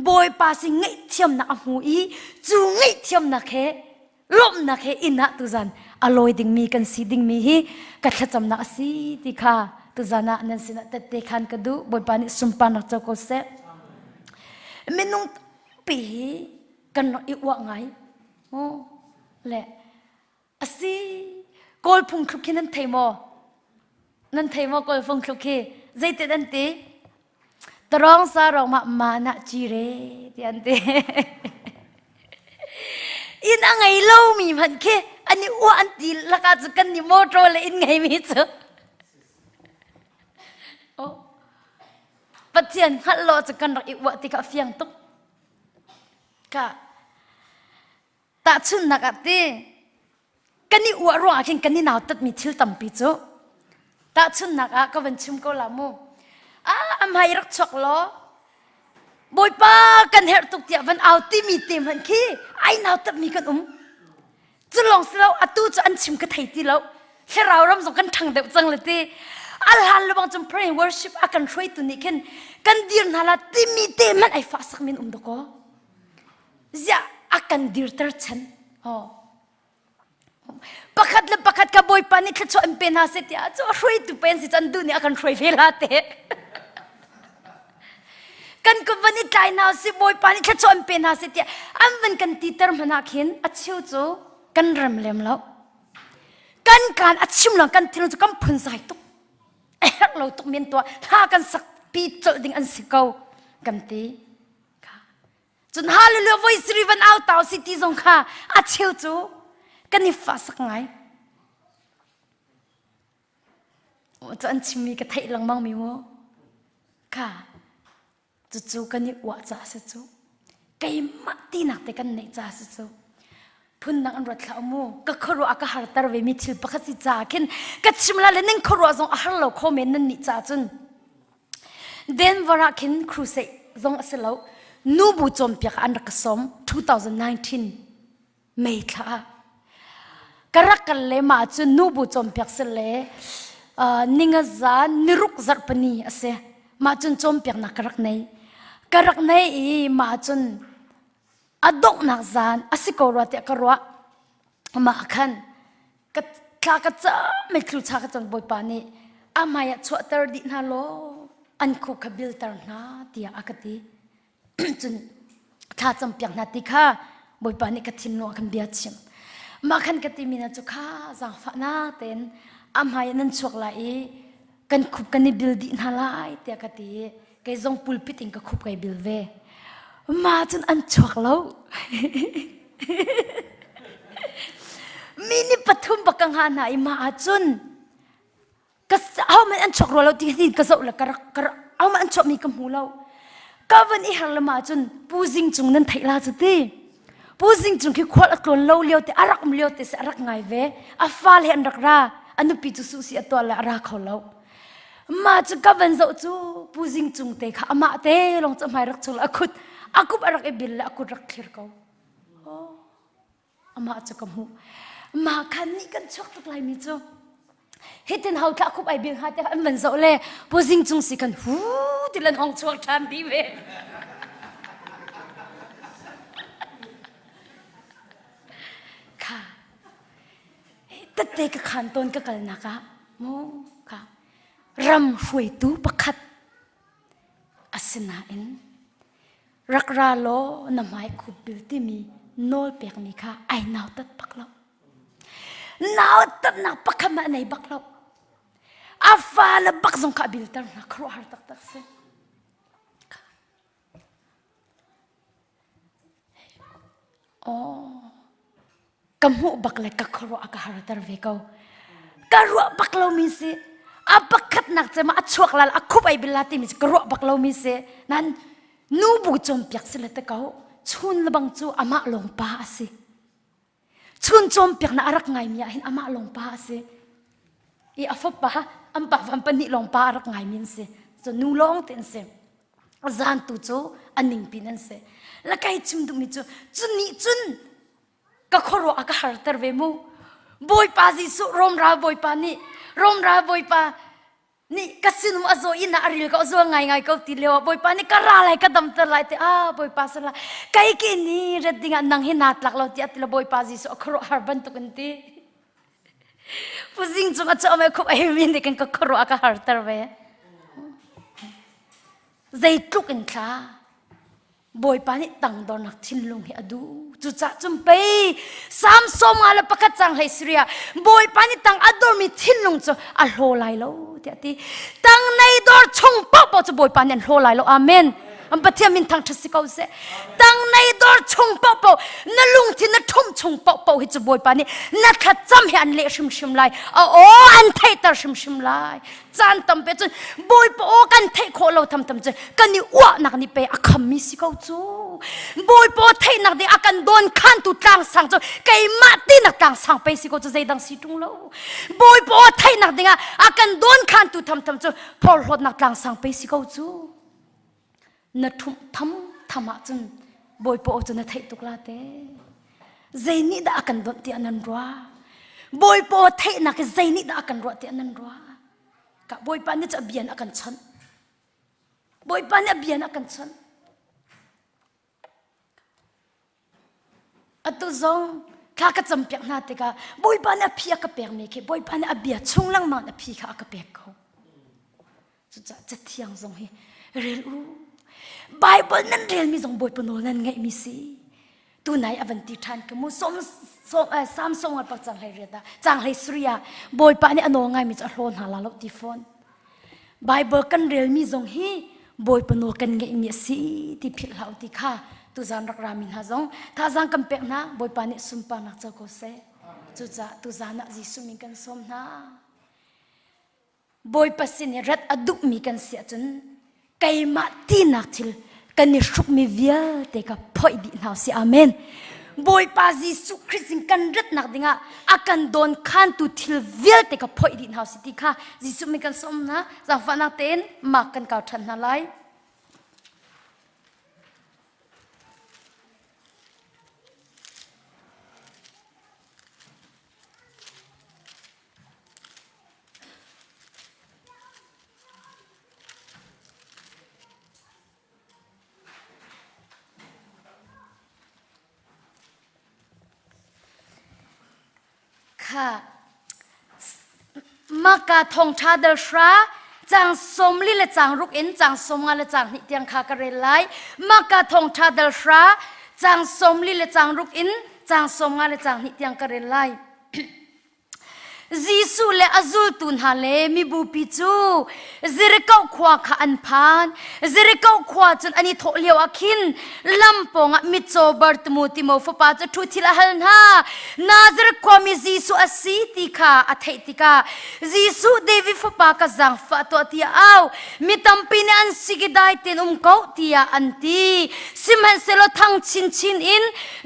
บอยปาสิไงเทียมนักหูจูไงเทียมนักเฮลมนักเฮอินนักตุจานอลอยดิ่งมีกันสิดิ่งมีฮีกัดจำนักสิติค่ะตุจานะนั่นสินะเตเตขันกระดูบอยปานี่สุมปานักเจ้าโคเสเมนุงปีกันอีกว่าไงโอ้แหละอสิกอลพุงคลุกขี้นั่นเทมอกอลพุงคลุกขี้ใจเต้นตีตรองสารองมานะจีเรที่อันเตอินอะไรเล่ามีมันแค่อันนี้ว่าอันตีละกาจุกันนี่โมโตเลยอินไงมีเจอโอ้ปัจจัยฮัลโหลจุกันรักอีกว่าที่กับเฟียงตุกกะ ตาชุนนักตีกันนี่อวดรัวกินกันนี่หนาวตัดมีทิลตัมปีจูตาชุนนักก็เป็นชิมก็ลามูไม่รักชกล้อบอยป้ากันเฮตุกเดียวันเอาที่มีเต็มหันขี้ไอ้หนาวตัดมีกันจะลองสิเราอตูจะอันชิมกันไทยตีเราแค่เรารำส่งกันทางเด็กจังเลยตีอัลฮันระวังจำ pray worship อากันช่วยตัวนี้กันดีร์นาลาที่มีเต็มมันไอ้ฟ้าสักมินดก็จะอากันดีร์เตอร์ฉันประคัดและประคัดกับบอยปานี่แค่ชอบเป็นหาเสียจะช่วยตัวเป็นสิจันดูนี่อากันช่วยเวลาเตะกันก็วันนี้ใจหนาวสิบอยปานี่แค่ชอบเป็นหาเสียอันวันกันตีเติมมันอาขินอัดเชี่ยวจูกันรำเลี้ยมแล้วกันการอัดชิมหลังกันที่เราจะกำพันใส่ตุกเราตุกเมียนตัวถ้ากันสักปีจดดิ่งอันสิเกากันตีจนฮาเลลูยาไว้สิริวันเอาเต่าสิตีสงข้าอัดเชี่ยวจูกันนี่ฟ้าสักไงจะอันชิมีกระเทยหลังมังมีวะค่ะจู่ๆกันนี่ว่าจ้าสิจู่ไก่มาตีนักแต่กันเนี่ยจ้าสิจู่พุ่นนักอันรัดข้ามูก็ขรัวก็หาตาเวมิทิลปะคัสิจ้าขินก็ชิมละเลยนั่งขรัวจงอาหารเราคอมเมนนั่นนี่จ้าจุนเดนวาระขินครูเซจงอาศัยเรานูบูจอมเปียกอันรักสม2019ไม่ค่ะกระกันเลยมาจนนูบูจอมเปียกเสลนิงซานิรุกจัดปนีอาศัยมาจนจอมเปียกนักกระกในมาจนอดกนักจานอาศัยกรัวเตะกรัวมาขันก็ข้าก็จะไม่คลุชาก็จนบอยปานีอามายชวดเตอร์ดินาโลอันคุกบิลเตอร์นาเตียอากติจนข้าจำเปียกนาติข้าบอยปานีก็ทิ้งโลกันเบียดชิมมาขันกติมีนะจุข้าจังฟ้านาเต็นอามายนั่นชวกไหลกันคุบกันในบิลดินาไลเตียกติแกจงปุลปิติงก็คุบกันบิลเวมาจนอันชวกแล้วมีนี่ปฐุมปกังหาไหนมาจนก็เอามันอันชวกเราที่ก็จะอุลกระเอามันอันชวกมีกำหูเราก็วันนี้หันละมาจนปูจิงจุงนั้นไทยลาจุดที่ปูจิงจุงคือขวดกลนเราเลี้ยวแต่อารักมันเลี้ยวแต่เสียรักไงเวอาฟ้าเห็นรักราอันนู้ปีจุสุสีตัวละรักเขาเรามาจนก็วันเจ้าจูปูจิงจุงเตะข้ามาเตะลงจะไม่รักชงอากุดอารักเอบิลละอากุดรักเคลียร์เขาอามาจะกำหูมาคันนี้กันชกตุกลายมิจูเฮ็ดเป็นเฮาแค่คุบไอเบียงหาแต่อันมันเจ้าเล่ปูจิงจุงสิกันหูที่เล่นห้องชวกทันดีเวค่ะแต่เตะกับขันต้นก็กันนะคะโมค่ะรำช่วยตู้ประคัดอาสนะอินรักราโลน้ำไม้ขุดบิลที่มีโนลเปียกมีค่ะไอ้นาวตัดปักเรานาวตัดนักปักขมาในบักเราอาฟ้าละบักสงขบิลตันนักครัวหาตักตักเสกำหูบักเลยกักครัวกักหาตักเวกเอากรัวบักเรามีสิอาบักขัดนักจะมาชวกลาคุบไอบิลลาติมิสกรัวบักเรามีสินั้นนูบูจอมเปียกสิเลตะเขาชุนละบังจูอามาลงป้าสิชุนจอมเปียกน่ารักไงมีอะเห็นอามาลงป้าสิอีอาฟป้าอัมป้าฟันปนิลงป้ารักไงมีนสิจนนูลงเต็นสิจานตูจูอันนิงปีนันสิแล้วก็ไอจุมดุมิจูจุนนี่จุนก็ขรัวก็หาตร์เวมูบอยป้าจิสุรมราบอยป้านี่รมราบอยป้านี่ก็สินมาโซอินาริลก็โซง่ายๆก็ติเลวบอยป้านี่ก็ราอะไรก็ดำตะไลแต่บอยป้าสละใครกินนี่เรื่องงานนังเห็นนัดหลักเราที่ติเลบอยป้าจิสุขรัวหาบันตุกันตีผู้หญิงจุงอาจจะเอาไม่คุบไอ้มินเด็กกันก็ขรัวก็หาตร์เวใจทุกข์กันค่ะบอยป้านี่ตั้งดอนักทิ้งลงให้อดูจุดจัดจุ่มไปสามสมอะไรประกาศจังให้สิเรียบอยป้านี่ตั้งอดอมีทิ้งลงจะอัลโหไลโลเดี๋ยวที่ตั้งในดอร์ชงป๊อปจะบอยป้านี่อัลโหไลโลอาเมน อันปะเทียมินทางทัศน์เขาเสตั้งในดอร์ชงเป่าเป่านั่นลุงที่นั่นทุ่มชงเป่าเป่าให้จะบอยปานี่นั่นขัดจำให้อันเละชิมไลโอ้อันเทตาชิมไลจานตำเป็ดจนบอยปอกันเทโคเราทำเจกันนี่อ้วนักนี่ไปอาคำมิสิเขาจูบอยปอเทนักนี่อากันโดนขันตุกลางสังจูไก่มาตีนักกลางสังไปสิเขาจะใจดังสิจุงเราบอยปอเทนักนี่อากันโดนขันตุทำจูพอรถนักกลางสังไปสิเขาจูนัดทุ่มทำจนบอยปอจนนัดเทตุกลาเต้ใจนี่ด่ากันโดนที่อันนั้นรัวบอยปอเทนักใจนี่ด่ากันรัวที่อันนั้นรัวกับบอยปานี่จะเบียนอากันฉันบอยปานี่เบียนอากันฉันอัตุซงข้าก็จำเปียกนาติกาบอยปานี่พี่อาก็เปียกนี่คือบอยปานี่เบียชงลังมันพี่ข้าอาก็เปียกเขาจะเที่ยงซงให้เรียนรู้ไบเบิลนั่นเรียนมีซงบอยปนโนนั่นไงมีสิตัวไหนอวันติทันก็มูสามสองอันปักจังให้เรียดจังให้สุริยาบอยปานี่อโนง่ายมีจะโลนหาลาลตีฟอนไบเบิลกันเรียนมีซงฮีบอยปนโนกันไงมีสิที่ผิดเหล่าที่ข้าตุจานรักรามินหาซงถ้าจังกันเป็กนะบอยปานี่สุมปานักเจ้าก็เสตุจานักจิสุมิกันสมนะบอยปัสินรัดอดุมีกันเสียจนไก่มาตีนักทิลกันนี่ชุกมีเวียแต่กับพ่อยดีน่าสิอาเมนบอยปาจิสุคริสต์กันรัดนักดิ่งอากันโดนขันตุทิลเวียแต่กับพ่อยดีน่าสิที่ข้าจิสุมีกันสมนะจากฝันนักเต้นมากันเก่าทันนาไลมากาทงชาเดลชราจังสมลิเลจังรุกอินจังสมงาเลจังนิเตียงคากระเรไลมากาทงชาเดลชราจังสมลิเลจังรุกอินจังสมงาเลจังนิเตียงกระเรไลจีสุเลอซูลตุนฮาเลมีบูปิจูจิริกเอาขวาขาอันพานจิริกเอาขวาจนอันนี้ทอเลียวอาคินลำปงมิโจเบิร์ตมูติโมฟปาจะทุทิลาฮัลนานาจิริกวามีจีสุอสีติกาอัฐติกาจีสุเดวิฟปากะจังฟะตัวที่เอามีตัมปินอันสิกิได้ตินเกาที่อันตีสิมันเซโลทั้งชินอิน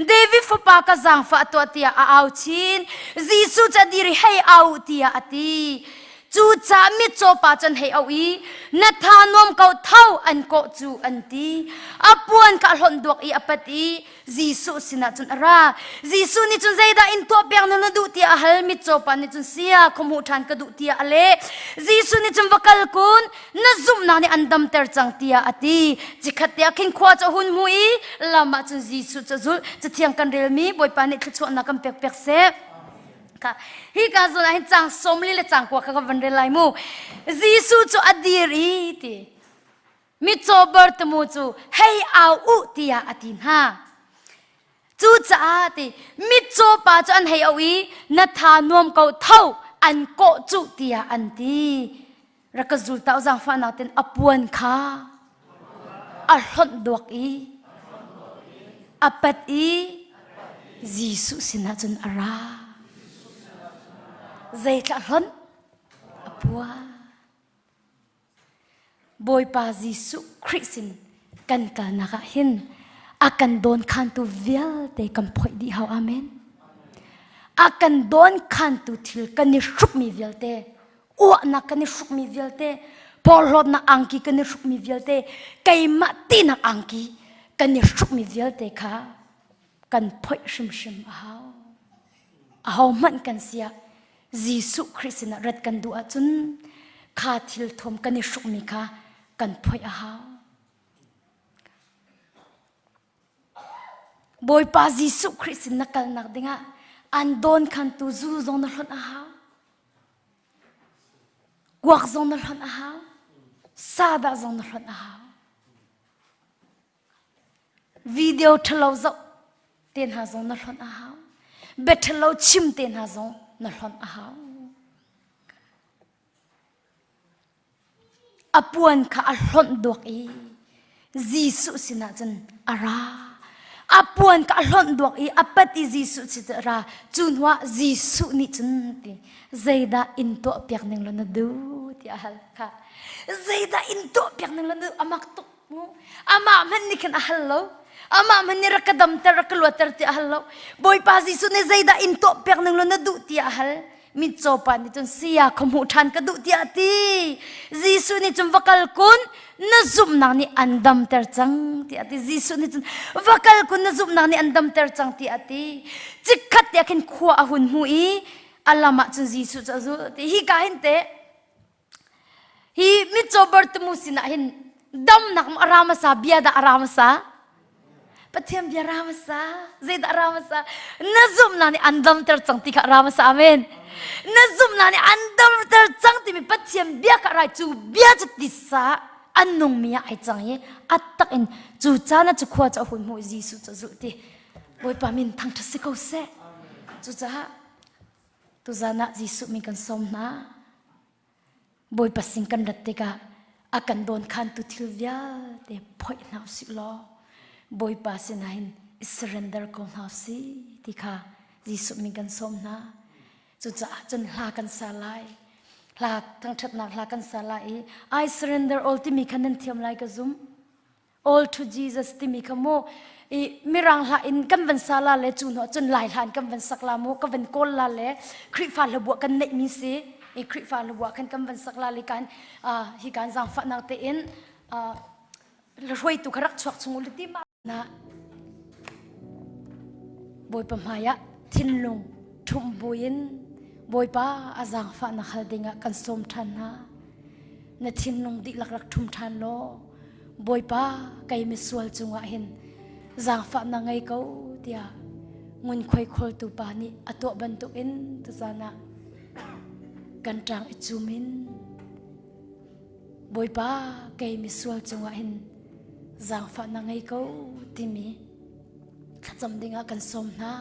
เดวิฟปากะจังฟะตัวที่เอาชินจีสุจะดีริให้เอาตีอาตีจูจามิโจปาจันให้เอาอีนัทานวมเขาเท่าอันโกจูอันตีอปวนกะหลอนดวกอีอปตีจีสุสินะจุนราจีสุนี่จุนใจได้อินตัวเปียงนันดูตีอาฮัลมิโจปานี่จุนเสียขมูทานกระดูตีอาเลจีสุนี่จุนวักลกุนนัซุมนานี่อันดำเตอร์จังตีอาตีจิขัดตีอาคินขวาจะหุนมุยลามาจุนจีสุจะจุจะเที่ยงกันเรียลมีบอยปานี่ขชวนนักเปียกเซค่ะฮีการส่วนนั้นจังสมลิเลจังกว่าเขาวันเดลัยมูจีสุจูอดีรีตีมิโจเบิร์ตมูจูให้เอาอุตียอตินฮาจูจ้าตีมิโจปาจูอันให้เอาอีนัทานวมเขาเท่าอันโกจูตียอันตีรักจูต้าจังฟันเอาเต็นอปวนค่ะอัลฮอนดวกอีอปัดอีจีสุสินะจุนอาราใจจะล้นปัวบอยปาจิสุคริสต์กันกันนักหินอากันโดนขันตุเวลแต่กันพอยดีเฮาอาเมนอากันโดนขันตุทิลกันนิชุกมีเวลแต่อ้วนักกันนิชุกมีเวลแต่พอรถนักอังกีกันนิชุกมีเวลแต่ไก่มาตีนักอังกีกันนิชุกมีเวลแต่ค่ะกันพอยชิมเอามันกันเสียจีสุคริสต์นะรัดกันดูอาจุนข้าทิลทมกันนิชุกมีค่ะกันพอยอาบอยปาจีสุคริสต์นักกันนักดิ่งอันโดนขันตูจูจงนรหอาหากวักจงนรหอาหาซาดาจงนรหอาหาวิดีโอทะเลาะเตียนหาจงนรหอาหาเบ็ดทะเลาะชิมเตียนหาจงนรหอาหาอปวนข้าอัลฮอนดวกอี Jisu sina chen ara apuan ka hlon duak I apati Jisu chitara chunwa Jisu ni chen ti zaida into piak ning lo na du ti ahal ka zaida into piak ning lo na amak tok mo ama man ni kan ahal lo ama man ni rakadam ter kalwater ti ahal lo boy pa Jisu ne zaida into piak ning lo na du ti ahal mi chopan ni chun sia khamu than ka du ti ati Jisu ni chum vakal kun na zum nang ni andam ter chang ti ati Jisu ni chun vakal kun na zum nang ni andam ter chang ti ati chikhat ya kin khwa ahun hui alama chun Jisu cha zu ti hi ka hin te hi mi chobar tu musina hin dam nak arama sa biada arama sa pathiam bia arama sa zaid arama sa na zum nang ni andam ter chang ti ka arama sa amen nazum na ni andam ter chang ti mi pathiam bia ka rai chu bia chu ti sa anung mia ai chang ye atak in chu chana chu khwa cha hun mu Jisu cha zu ti boy pa min thang tha se ko se chu cha tu zana Jisu mi kan som na boy pa sing kan rat te ka akan don khan tu thil via te phoi na si lo boy pa sin hin surrender ko na si ti kha Jisu mi kan som na chu cha chun hla kan salai hla thang that na hla kan salai I surrender all to me kanan thiam lai ka zum all to Jesus ti mi kamo I mirang hla in kan van sala le chun ho chun lai hlan kan van sakla mo ka van kol la le khri fa le bu kan nei mi se I khri fa le bu kan van sakla le kan hi kan jang fa na te in le roi tu kharak chok chung li ti ma na boy pa maya thinlung thum buin boy pa azang fa na khaldinga kan som than na na thin nong di lak lak thum than lo boy pa kai mi sual chunga hin zang fa na ngai ko tia ngun khoi khol tu pa ni ato ban tu in tu zana kan tang ichumin boy pa kai mi sual chunga hin zang fa na ngai ko ti mi khacham dinga kan som na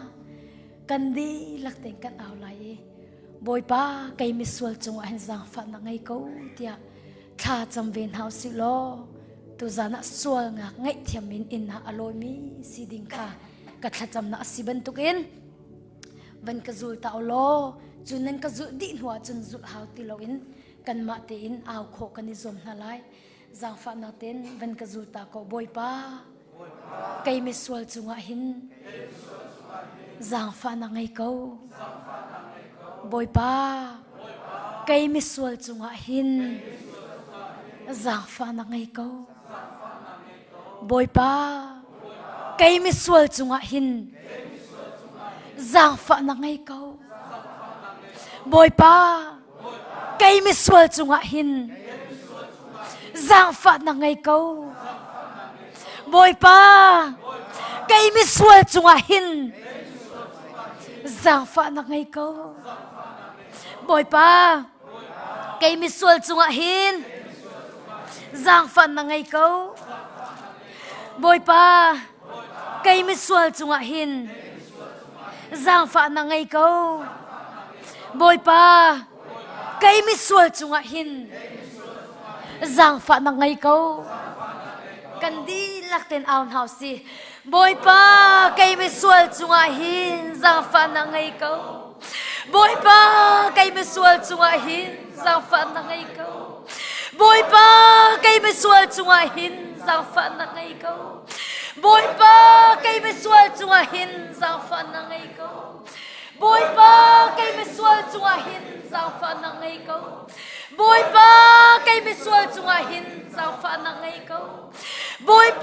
kan di lak teng kan aw lai boy pa kai mi sual chung an zang fa na ngai ko tia tha cham ven hau si lo tu zana sual nga ngai thiamin in na aloi mi si ding kha ka tha cham na si ban tukin ban ka zul ta lo chunan ka zu di hwa chun zu hau ti lo in kan ma te in aw kho kan ni zom na lai zang fa na ten ban ka zul ta ko boy pa kai mi sual chunga hin zang fa na ngai ko boy pa kai mi sual chunga hin zang fa na ngai ko boy pa kai mi sual chunga hin zang fa na ngai ko boy pa kai mi sual chunga hin zang fa na ngai ko boy pa kai mi sual chunga hin zang fa na ngai ko boy pa kai mi sual chunga hin zang fa na ngai ko boy pa kai mi sual chunga hin zang fa na ngai ko boy pa kai mi sual chunga hin zang fa na ngai ko kan di lakten aun hausi boy pa kai mi sual chunga hin zang fa na ngai ko boy pa kai mi sual chunga hin zang fa na ngai ko boy pa kai mi sual chunga hin zang fa na ngai ko boy pa kai mi sual chunga hin zang fa na ngai ko boy pa kai mi sual chunga hin zang fa na ngai ko boy pa kai mi sual chunga hin zang fa na ngai ko boy pa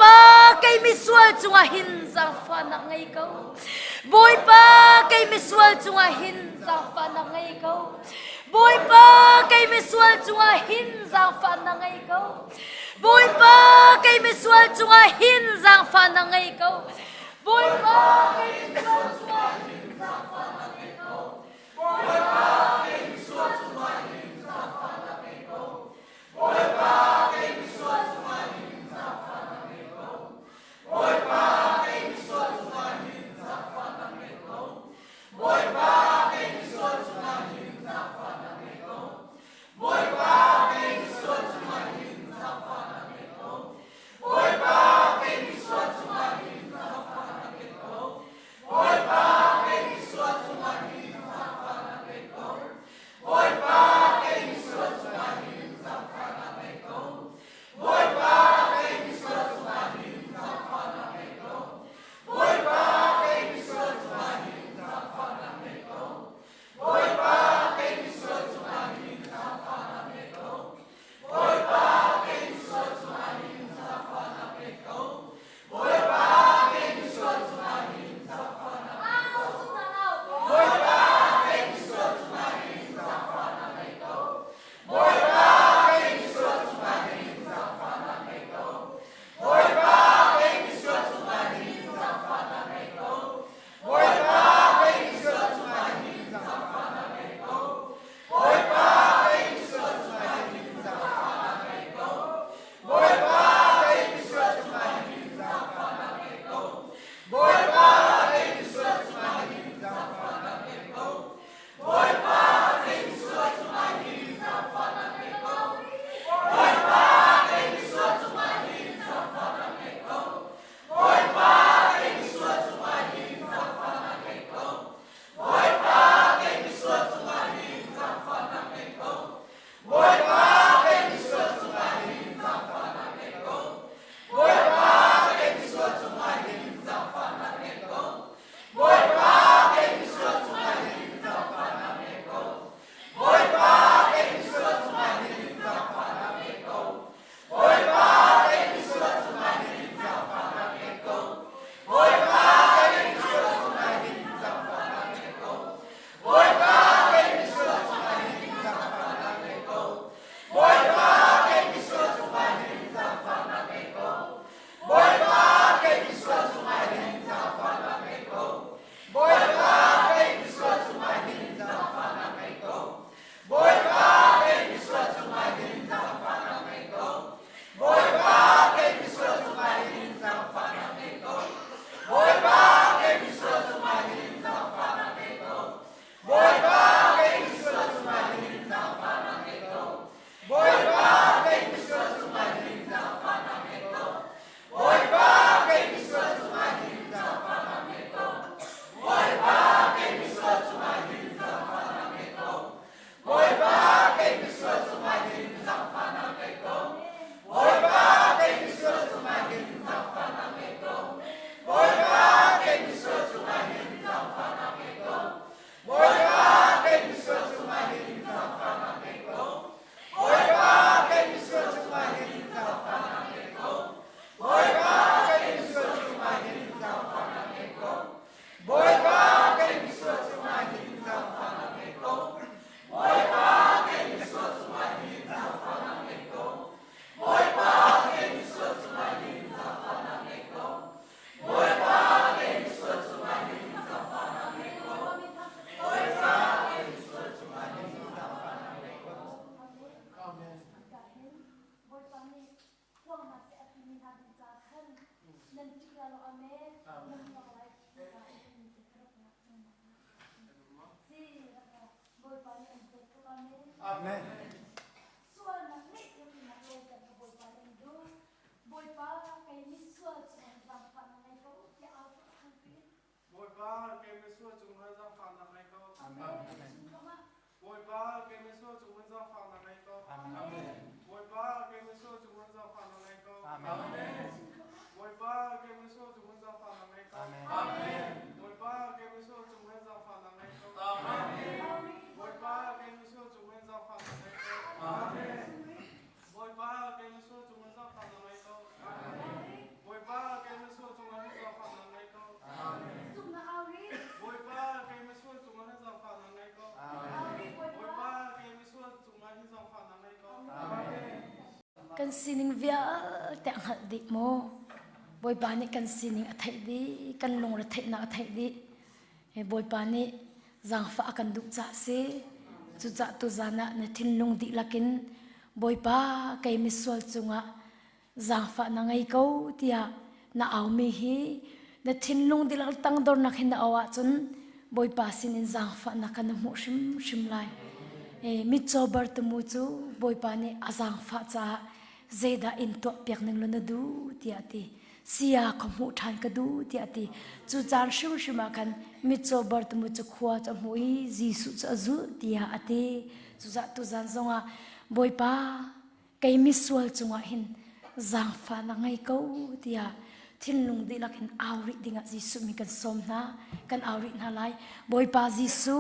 kai mi sual chunga hin zang fa na ngai ko boy pa kai mi sual chunga hin zang fa na ngai ko boy pa kai mi sual chunga hin zang fa na ngai ko boy pa kai mi sual chunga hin zang fa na ngai ko boy pa kai mi sual chunga hin zang fa na ngai ko boy pa kai mi sual chunga hin zang fa na ngai ko boy pa kai mi sual chunga hin zang fa na ngai ko boy pa kai mi sual chunga hin zang fa na ngai ko boy pa kai mi sual chunga hin zang fa na ngai ko boy pa kai mi sual chunga hin zang fa na ngai ko boy pa Amen. Kan sining via teng hal di mo boy pani kan sining athai di kan lung ra thai na athai di he boy pani zang fa kan du cha se chu cha tu zana na thin lung di lakin boy pa kai mi sol chunga zang fa na ngai ko tia na aw mi hi na thin lung di lal Tangdornak hin na awa chun boy pa sinin zang fa na kan mu shim lai mi chobar tu mu chu boy pani azang fa cha zeda in to piak nang lo na du tiati sia khamu than ka du tiati chu chan shima kan mi chobar tu mu chu khwa cha hui jisu cha zu tia ati chu za tu zan zonga boy pa kai mi sual chunga hin zang fa na ngai ko tia thin lung di lakin awri dinga jisu mi kan som na kan awri na lai boy pa jisu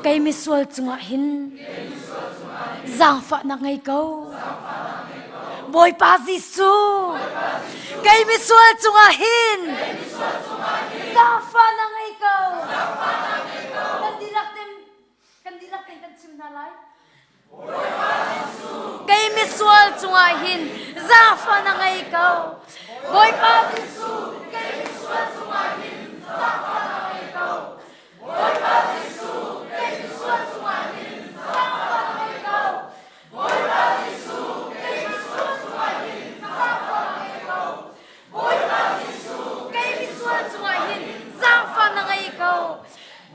cây mi sual chunga hin zang fa na ngai ko boy pa jisu cây mi sual chunga hin zang fa na ngai ko kan dilak tem kan chim na lai boy pa jisu cây mi sual chunga hin zang fa na ngai ko boy pa jisu cây mi sual chunga hin zang fa na ngai ko boy pa jisu cây mi sual chunga hin zang fa na ngai ko boy pa jisu cây mi sual chunga hin zang fa na ngai ko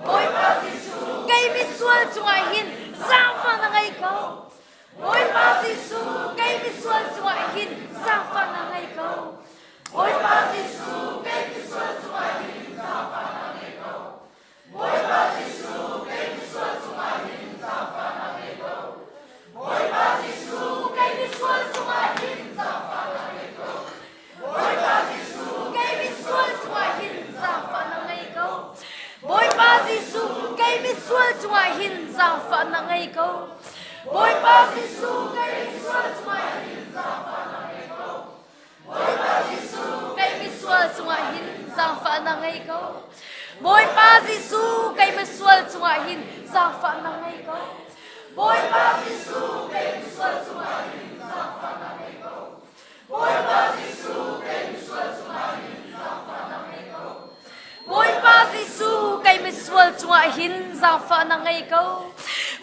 boy pa jisu cây mi sual chunga hin zang fa na ngai ko boy pa jisu cây mi sual chunga hin zang fa na ngai ko boy pa jisu cây mi sual chunga hin zang fa na ngai ko boy pa jisu cây mi sual chunga hin zang fa na ngai ko boy pa jisu cây mi sual chunga hin zang fa na ngai ko boy pa jisu cây mi sual chunga hin zang fa na ngai ko boy pa jisu cây mi sual chunga hin zang fa na ngai ko boy pa jisu cây mi sual chunga hin zang fa na ngai ko boy pa jisu cây mi sual chunga hin zang fa na ngai ko boy pa jisu cây mi sual chunga hin zang fa na ngai ko boy pa jisu cây mi sual chunga hin zang fa na ngai ko boy pa jisu cây mi sual chunga hin zang fa na ngai ko boy pa jisu cây mi sual chunga hin zang fa na ngai ko boy pa jisu cây mi sual chunga hin zang fa na ngai ko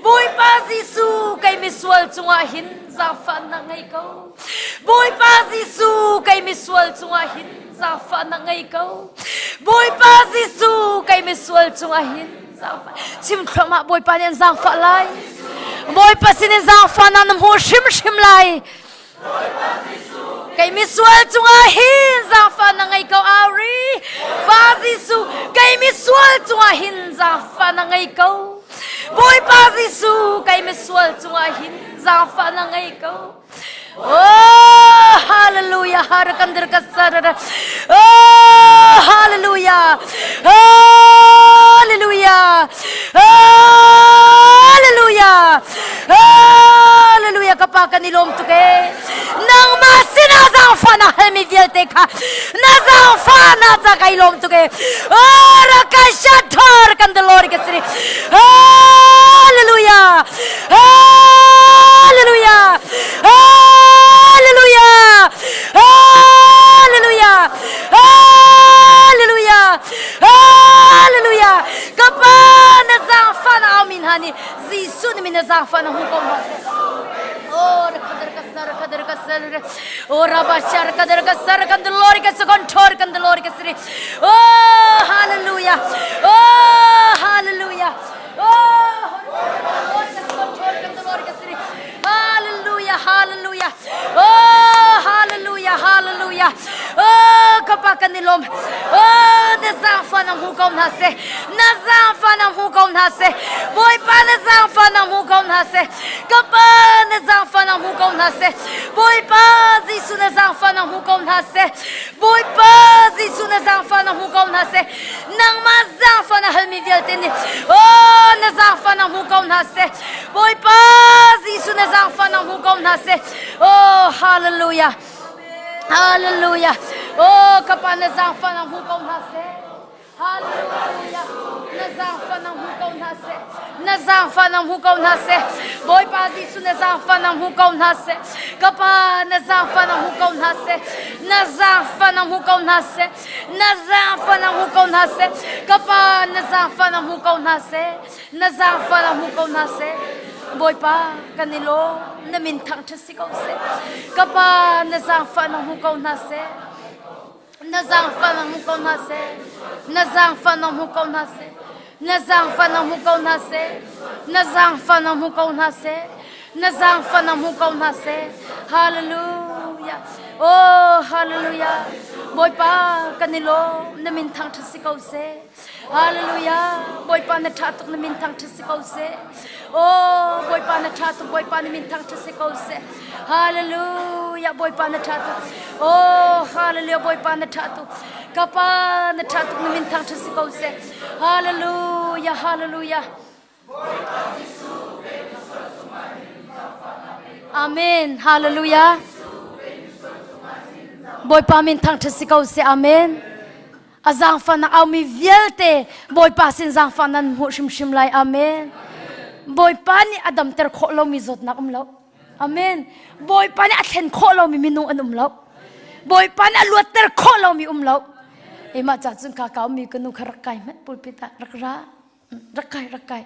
boy pa jisu cây mi sual chunga hin zang fa na ngai ko boy pa jisu cây mi sual chunga hin zang fa na ngai ko boy pa jisu cây mi sual chunga hin zang fa chim khama boy pa nen zang fa lai boy pa sin zang fa na nam ho shim lai boy pa jisu cây mi sual chunga hin zang fa na ngai ko ari pa jisu cây mi sual chunga hin zang fa na ngai ko boy pa jisu cây mi sual chunga hin zang fa na ngai ko oh hallelujah har kandir kasara oh hallelujah hallelujah hallelujah hallelujah kapakan nilom tuke nang masina zang fa na hemi vilte kha na zang fa na za kai lom tuke oh rakashathar kandalor kesri hallelujah hallelujah hallelujah hallelujah hallelujah hallelujah kapana zang fa na amin hani jisu ni min zang fa na hu kom oh kadar kasar kasar. Oh rabashar kadar kasar kan the Lord kas control kan the Lord kasri. Oh hallelujah. Oh hallelujah. Oh Lord kas control kan the Lord kasri. Hallelujah hallelujah. Oh hallelujah hallelujah. Oh kapakan nilom. Oh nazafan ang hukom nase. Nazafan ang hukom nase. Boy pa nazafan ang hukom nase. Kapan nazafan ang hukom nase. Boy pa zisu nazafan ang hukom nase. Boy pa zisu nazafan ang hukom nase. Nang mazafan ang halmidial tini. Oh nazafan ang hukom nase. Boy pa zisu nazafan ang hukom nase. Oh hallelujah. Hallelujah. Oh kapan nazafan ang hukom nase. Hallelujah. Nazafan ang hukom nase. Nazafan ang hukom nase. Boy pa zisu nazafan ang hukom nase. Kapan nazafan ang hukom nase. Nazafan ang hukom nase. Nazafan ang hukom nase. Kapan nazafan ang hukom nase. Nazafan ang hukom nase. Boy pa kanilo namintang chasikaw se. Kapan nazafan ang hukom nase. Nazafan ang hukom nase. Nazafan ang hukom nase. Nazafan ang hukom nase. Nazafan ang hukom nase. Nazafan ang hukom nase. Hallelujah. Oh hallelujah. Boy pa kanilo namintang chasikaw se. Hallelujah. Boy pa natatok namintang chasikaw se. Oh boy pa natatok boy pa namintang chasikaw se. Hallelujah. Boy pa natatok. Oh hallelujah. Boy pa natatok. Kapa natatok namintang chasikaw se. Hallelujah. Hallelujah. Amen. Hallelujah. Boy pa mintang chasikaw se. Amen. Azang fan na mi vielte boy pa sin zang fan nan hu shim lai. Amen. Boy pa ni adam ter kholo mi zot na umlo. Amen. Boy pa ni athen kholo mi minung an umlo. Boy pa ni aluat ter kholo mi umlo. Ema cha chung ka ka mi kanu kharakai mat pulpita rakra rakai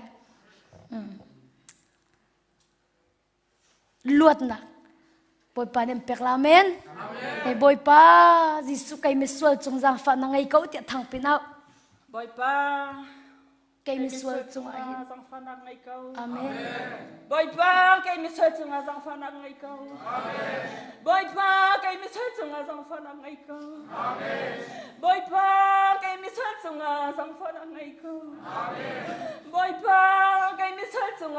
luat na boy pa nem peklamen e boy pa jisu kai meswal chung jang fa na ngai ko ti thang pinau boy pa kai meswal chung a hin jang fa na ngai ko amen boy pa kai meswal chung jang fa na ngai ko amen boy pa kai meswal chung jang fa na ngai ko amen boy pa kai meswal chung jang fa na ngai ko amen boy pa kai meswal chung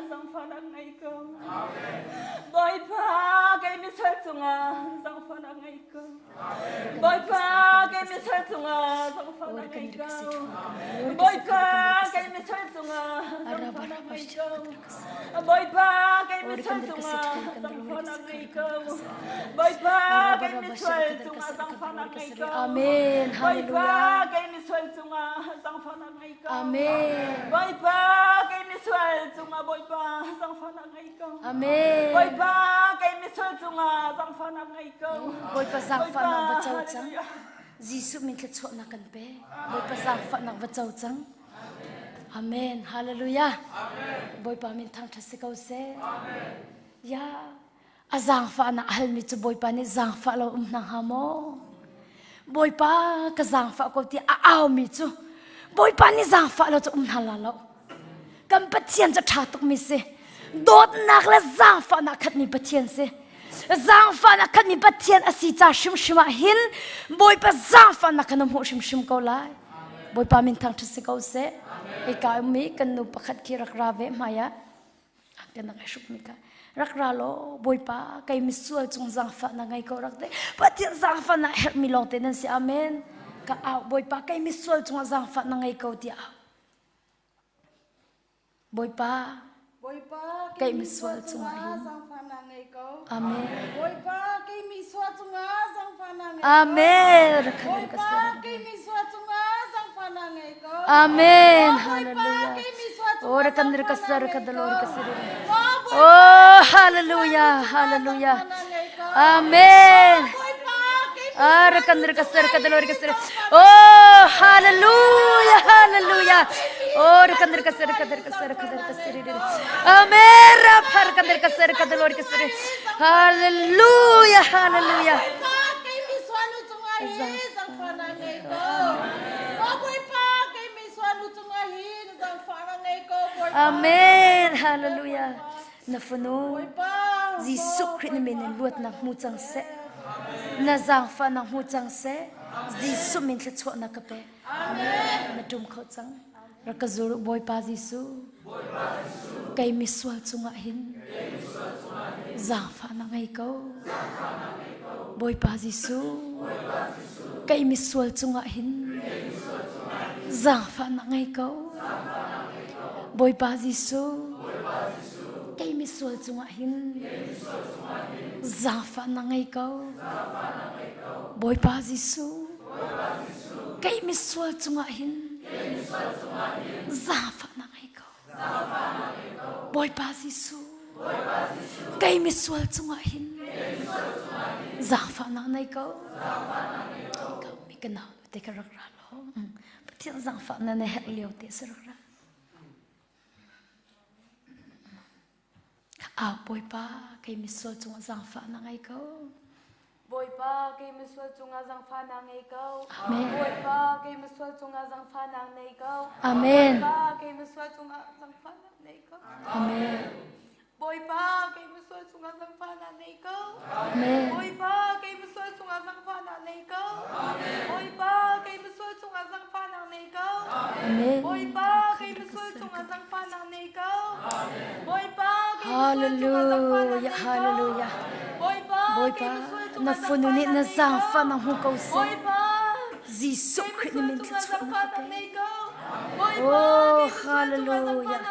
jang fa na ngai ko amen boy pa kai meswal chung jang fa na ngai ko amen boy pa kai meswal chung jang fa na ngai ko boy pa kai meswal chung jang fa na ngai ko boy pa kai meswal chung jang fa na ngai ko boy pa kai meswal chung jang fa na ngai ko amen hallelujah kai meswal chung jang fa na ngai ko amen boy pa kai meswal chung boy pa jang fa na ngai ko amen boy pa kai meswal chung jang fa na ngai ko boy pa sang fa na ba chau chang jisu min tla chho na kan pe boy pa sang fa na ba chau chang amen hallelujah amen boy pa min thang thasikaw se amen ya azang fa na hal mi chu boy pa ni zang fa lo nang hamo boy pa ka zang fa ko ti a aw mi chu boy pa ni zang fa lo chu la lo kam pathian cha tha tuk mi se dot nak la zang fa na khat mi pathian se zang fa na khat mi pathian asi cha shim shima hin boy pa zang fa na kanam ho shim shim ko lai boy pa min thang thasikaw se e ka mi kan nu pakhat ki rak ra ve maya kan na shuk mi ka rak ra lo boy pa kai mi sual chung zang fa na ngai ko rak de pathian zang fa na help mi long te nan si amen ka a boy pa kai mi sual chung zang fa na ngai ko ti a boy pa kai mi sual chung a hin amen boy pa kai mi sual chung zang fa na ngai amen boy pa kai mi sual chung zang fa na ngai ko amen hallelujah ora kandir kasar kadalor kasir oh hallelujah hallelujah amen ara kandir kasar kadalor kasir oh hallelujah hallelujah Oh, rekan kasir. Amen. Rapar rekan kasir Lord kasir. Hallelujah. Amen. Hallelujah. Nafunu. Jisu Christ min luat na muchang se. Na zang fa na muchang se. Jisu min tchot na kape. Amen. Na tum khot sang. Rakazur boy pa Jisu. Kay miswal chunga hin. Zang fa na ngai ko. Boy pa Jisu. Kay miswal chunga hin. Zang fa na ngai ko. Boy pa Jisu. Kay miswal chunga hin. Zang fa na ngai ko. Boy pa Jisu. Kay miswal chunga hin. Zang fa na ngai ko. Boy pa Jisu. Kay miswal chunga hin. Zang fa na ngai ko. Mi kana te ka rak ra lo. Pathian zang fa na ne hek liao te sa rak ra. Boy pa kay miswal chunga zang fa na ngai ko. Boy pa kay miswal chunga zang fa na ngai ko. Amen. Boy pa kay miswal chunga zang fa na ngai ko. Amen. Boy pa kay miswal chunga zang fa na ngai ko. Amen. Boy pa kay miswal chunga zang fa na ngai ko. Amen. Boy pa kay miswal chunga zang fa na ngai ko. Boy pa kay miswal chunga zang fa na ngai ko. Amen. Boy pa kay miswal chunga zang fa na ngai ko. Boy pa kay Hallelujah. Hallelujah. Boy pa Boy pa na fununi na zang fa na hu ko se. Boy pa Jisu Christ ni min tchot na kape. Boy pa Oh, hallelujah.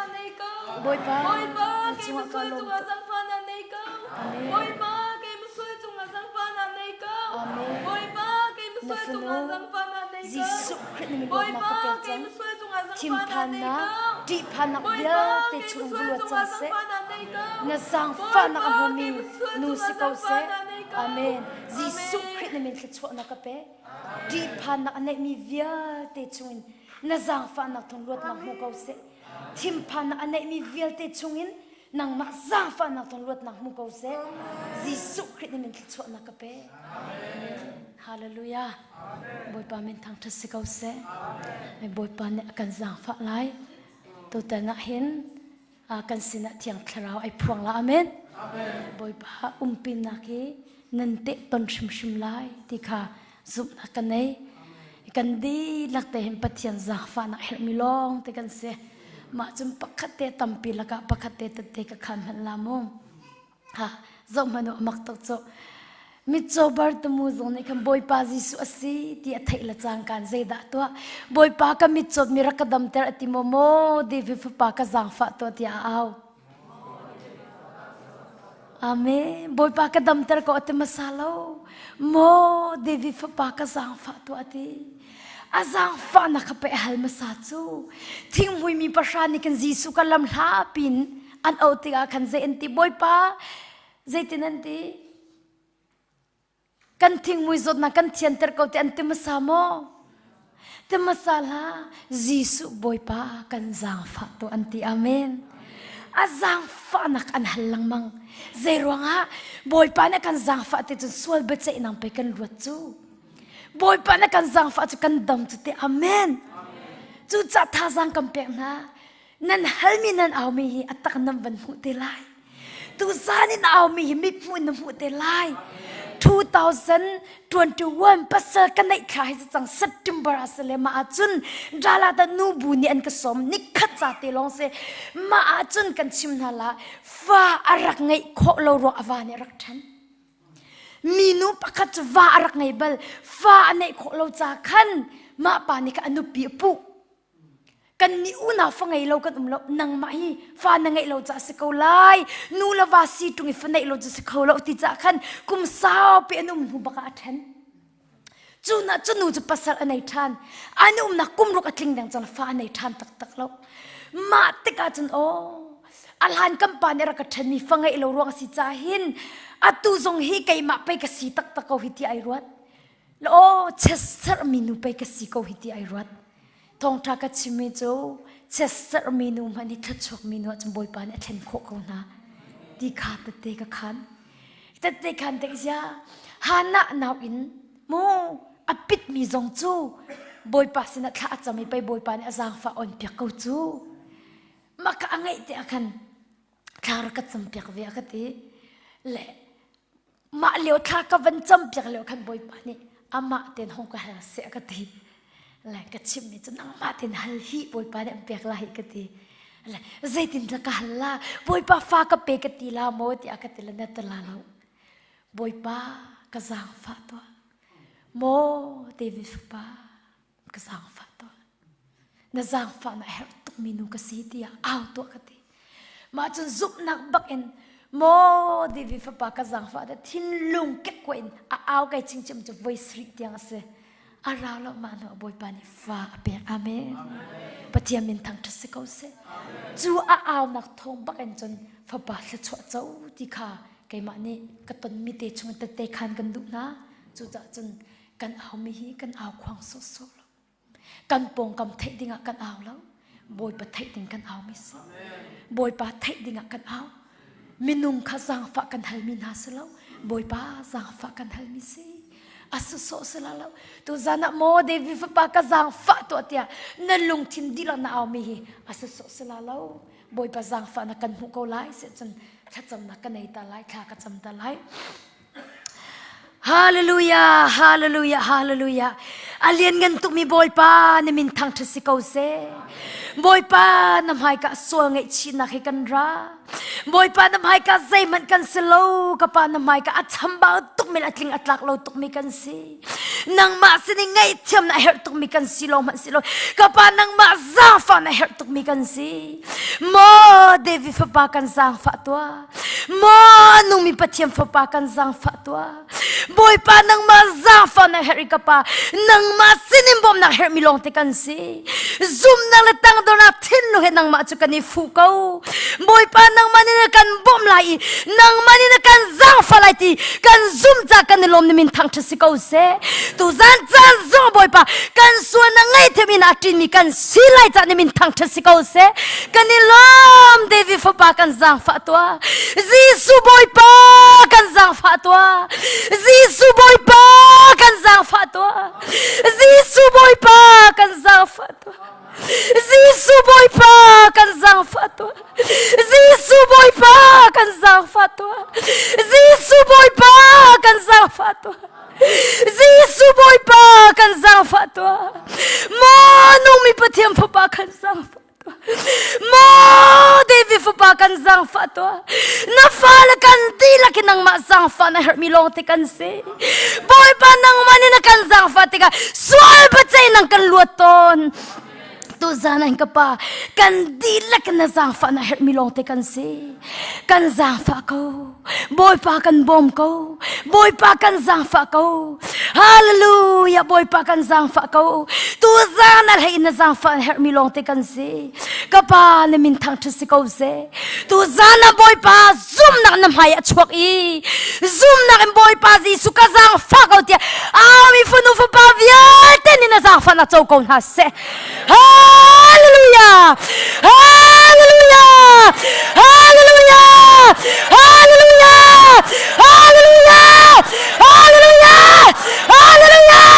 Boy pa Boy pa kay chunga ka miswal lo. chunga zang fa na ngai ko. Amen. Boy pa kay miswal chunga zang fa na ngai ko. Amen. Boy pa kay miswal chunga zang fa na ngai ko. Jisu Christ ni min Boy na pa kape kay chan. miswal chunga zang Tim fa na pan ngai na ko. di pan na Boy bia pa te kay chung miswal bua chunga chan zang se. fa na ngai ko. Na zang fa na humi nu si ko se. Amen. Jisu Christ ni min tchot na kape. Di pan na anai mi via te chungin. Na zang fa na thong lot na hu ko se. Tim pan na anai mi via te chungin. Nang ma zang fa na thong lot na hu ko se. Jisu Christ ni min tchot na kape. Hallelujah. Boy pa min thang thas si ko se. Ai boy pa ne kan zang fa lai. To ta na hin kan sina thiang tharau ai phuang la amen. Boy pa umpin na ki nan te ton shim lai tikha zup na kan nei kan di lak te hem pathian zang fa na her mi long te kan se ma chum pakhat te tampi laka pakhat te te ka khan han la mo ha zo mano mak to cho mi cho bar tu mu zo ne kan boy pa Jisu asi ti athai la chang kan zai da to boy pa ka mi chot mi rakadam ter ati mo mo de vi pa ka zang fa to ti au Amen. Boy pa ka dam ter ko ate masalo mo de vi pa ka zang fa to ati azang fa na ka pe hal masa chu thing hui mi pasani kan Jisu ka lam hla pin an otiga kan ze enti boy pa zaitin anti kan thing mui zot na kan thian ter ko te anti masamo te masala Jisu boy pa kan zang fa to anti amen azang fa nak an halang mang zerwanga boy pa na kan zang fa te chun sual beche inang pe kan ruat chu boy pa na kan zang fa chu kan dam chu te amen chu cha tha zang kam pe na nan halmi nan aw mi hi atak nam ban hu te lai tu zanin aw mi hi mi pu nam hu te lai 2021 pasal kan nai khai chang September asale ma achun dala da nu bu ni an ka som ni khat cha te long se ma achun kan chim na la fa arak ngai kho lo ro awani rak than minu pakhat wa arak ngai bal fa anai kho lo cha khan ma pa ni ka anu pi pu kan ni una fa ngai lo kan lo nang ma hi fa na ngai lo cha se ko lai nu la wa si tung fa ngai lo cha se ko lo ti cha khan kum sao pe anum hu baka athan chu na chu nu chu pasal anai than anum na kum ro ka tling dang chan fa anai than tak tak lo ma te ka chan o alhan kam pa ne ra ka than mi fa ngai lo ro si cha hin atu zong hi kai ma pe ka si tak tak ko hi ti ai ruat lo chesar minu pe ka si ko hi ti ai ruat thong tha ka chimi chu เชสเตอร์มีนูมันนี่ทัดชกมีนูจำบอยปานเทนโคเขานะดีขาดเตะกับขันแต่เตะขันเตะยาฮานะนาวอินโมอปิดมีจงจูบอยปาสินะถ้าจะไม่ไปบอยปานอาจารย์ฟ้าอ่อนเปียกเขาจูมักอังไงเตะกันคลาร์กัดจำเปียกเวียกันทีเละมาเลี้ยวท่ากับวันจำเปียกเลี้ยวขันบอยปานนี่อามาเต็นห้องก็หาเสียกันทีแหละก็ชิมนี่จนนั่งมาเต็นฮัลฮีบอยปานเนี่ยเปียกลายกันทีแหละใจตินตะกันละบอยปาฟ้ากับเปกันทีละโมติอากันทีละเนตละแล้วบอยปากระซังฟ้าตัวโมเดวิฟปากระซังฟ้าตัวน่าซังฟ้าน่ะเฮร์ตุมินุกสีที่เอาตัวกันทีมาจนซุปนักบักเอ็นโมเดวิฟปากระซังฟ้าแต่ทิ้งลุงเก็บกวนเอาไก่จริงจำจะไว้สริเดียงเสอาราลมาโนบอยปานิฟ้าเปียอาเมนปะเทียมินทางทัศกเสจูเอานักทงบักเอ็นจนฟ้าบาดชวเจ้าที่ขาไก่มานี่กระตุนมีเตชงแต่เตคันกันดุนะจูจะจนกันเอาไม่ฮีกันเอาควางโซๆแล้วกันปงกำเทดิ่งกันเอาแล้วบอยปะเทดิ่งกันเอาไม่สิบอยปะเทดิ่งกันเอามินุงข้าจังฝากกันฮัลมินาสแล้วบอยปะจังฝากกันฮัลมิสิอาสุโซสละแล้วตัวจานะโมเดวิฟปะกันจังฝากตัวเตียนั่นลุงทิมดีละน่าเอาไม่ฮีอาสุโซสละแล้วบอยปะจังฝากนักกันหุกเอาไล่เสร็จจนถ้าจำนักกันในตาไล่ข้าก็จำตาไล่ฮาเลลูยาฮาเลลูยาฮาเลลูยาอาเลียนเงินตุมีบอยปาในมินทางทศิกเอาเซบอยปานำให้กะสวงไอชินักให้กันราบอยปานำให้กะใจมันกันสโลกะปานำให้กะอัดชัมบาตุกมิลอัดลิงอัดลักเราตุกมีกันสินางมาสิไงเทียมนะเฮตุกมีกันสิโลมันสิโลกะปานางมาซาฟานะเฮตุกมีกันสิโมเดวิฟปากันซางฟาตัวโมนุมีปะเทียมฟปากันซางฟาตัวบอยปานางมาซาฟานะเฮริกะปานางมาสินิมบอมนะเฮมิลองติกันสิซุมนางละตังTangdornak tin lo he nang ma chu kan ni fu ko boy pa nang mani na kan bom lai nang mani na kan zang falai ti kan zum cha kan lom ni min thang thsi ko se tu zan chan zo boy pa kan su na ngai the min atin mi kan silai cha ni min thang thsi ko se kan ni lom devi fu pa kan zang fa to jisu boy pa kan zang fa to jisu boy pa kan zang fa to jisu boy pa kan zang fa to Jisu boy pa kan zang fatwa Jisu boy pa kan zang fatwa Jisu boy pa kan zang fatwa Jisu boy pa kan zang fatwa Mo nung mi pathiam pa kan zang fatwa Mo devi pa kan zang fatwa Na fala kan tila kinang ma zang fa na her mi long te kan se Boy pa nang mani na kan zang fatika Swal pa chay nang kan luaton tu zana hingga pa kan dilak na zang fa na her milong te kan se kan zang fa ko boy pa kan bom ko boy pa kan zang fa ko hallelujah boy pa kan zang fa ko tu zana hai na zang fa her milong te kan se ka pa na min thang thu se ko se tu zana boy pa zoom na nam hai achwak I zoom na boy pa ji su ka zang fa ko tia mi funu fa pa via te ni na zang fa na chau ko na se Hallelujah! Hallelujah! Hallelujah! Hallelujah! Hallelujah! Hallelujah! Hallelujah!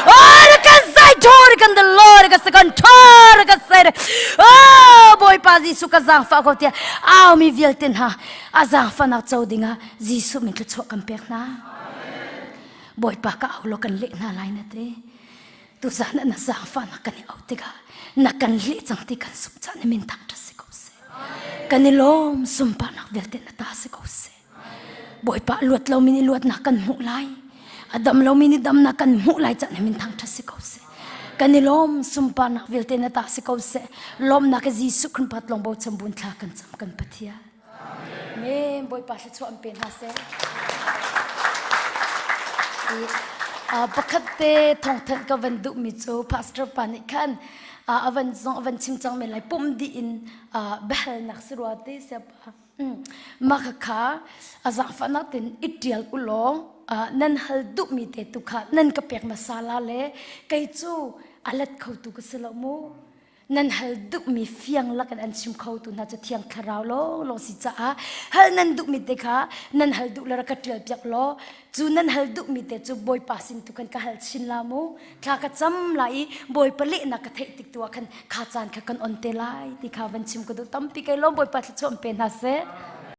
Oh, kan sai thor kan the Lord kan thor kan sai. Oh, boy pa Jisu ka zang fa ko tia. Aw mi vialten ha. Azang fa na chau dinga. Jisu mi ka chok kan pek na. Boy pa ka aw lo kan le na lai na te. Tu sana na zang fa na kan aw tiga. Na kan li chang ti kan sup chan min thang ta se ko se kan lom sum pa nak vel te na ta se ko se boy pa luat lo mini luat na kan mu lai adam lo mini dam na kan mu lai chan min thang ta se ko se kan lom sum pa nak vel te na ta se ko se lom na ka Jisu kun pat long bo cham bun thla kan cham kan pathia me boy pa se chu am pen ha se pakhat te thong than ka van du mi chu pastor panik khan avan zong avan chimchang me lai pum di in behal nak sirwati se makha azang fana tin itial ulong nan hal du mi te tu kha nan ka pek masala le kai chu alat khau tu ka selamu นั่นฮัลดุมีเฟียงลักกันอันชิมเขาตุน่าจะเที่ยงคราวโลสิจ้าฮัลนั่นดุมีเด็กค่ะนั่นฮัลดุละรักเตลจักโลจูนั่นฮัลดุมีเด็กจูบอยปัสินตุกันก็ฮัลชินลามูข้าก็จำไหลบอยปลินักกระเทติกตัวกันข้าจานข้ากันอ่อนเตลัยที่ข้าวันชิมก็ดูตั้มปีกไอโลบอยปัสชมเป็นฮะเซ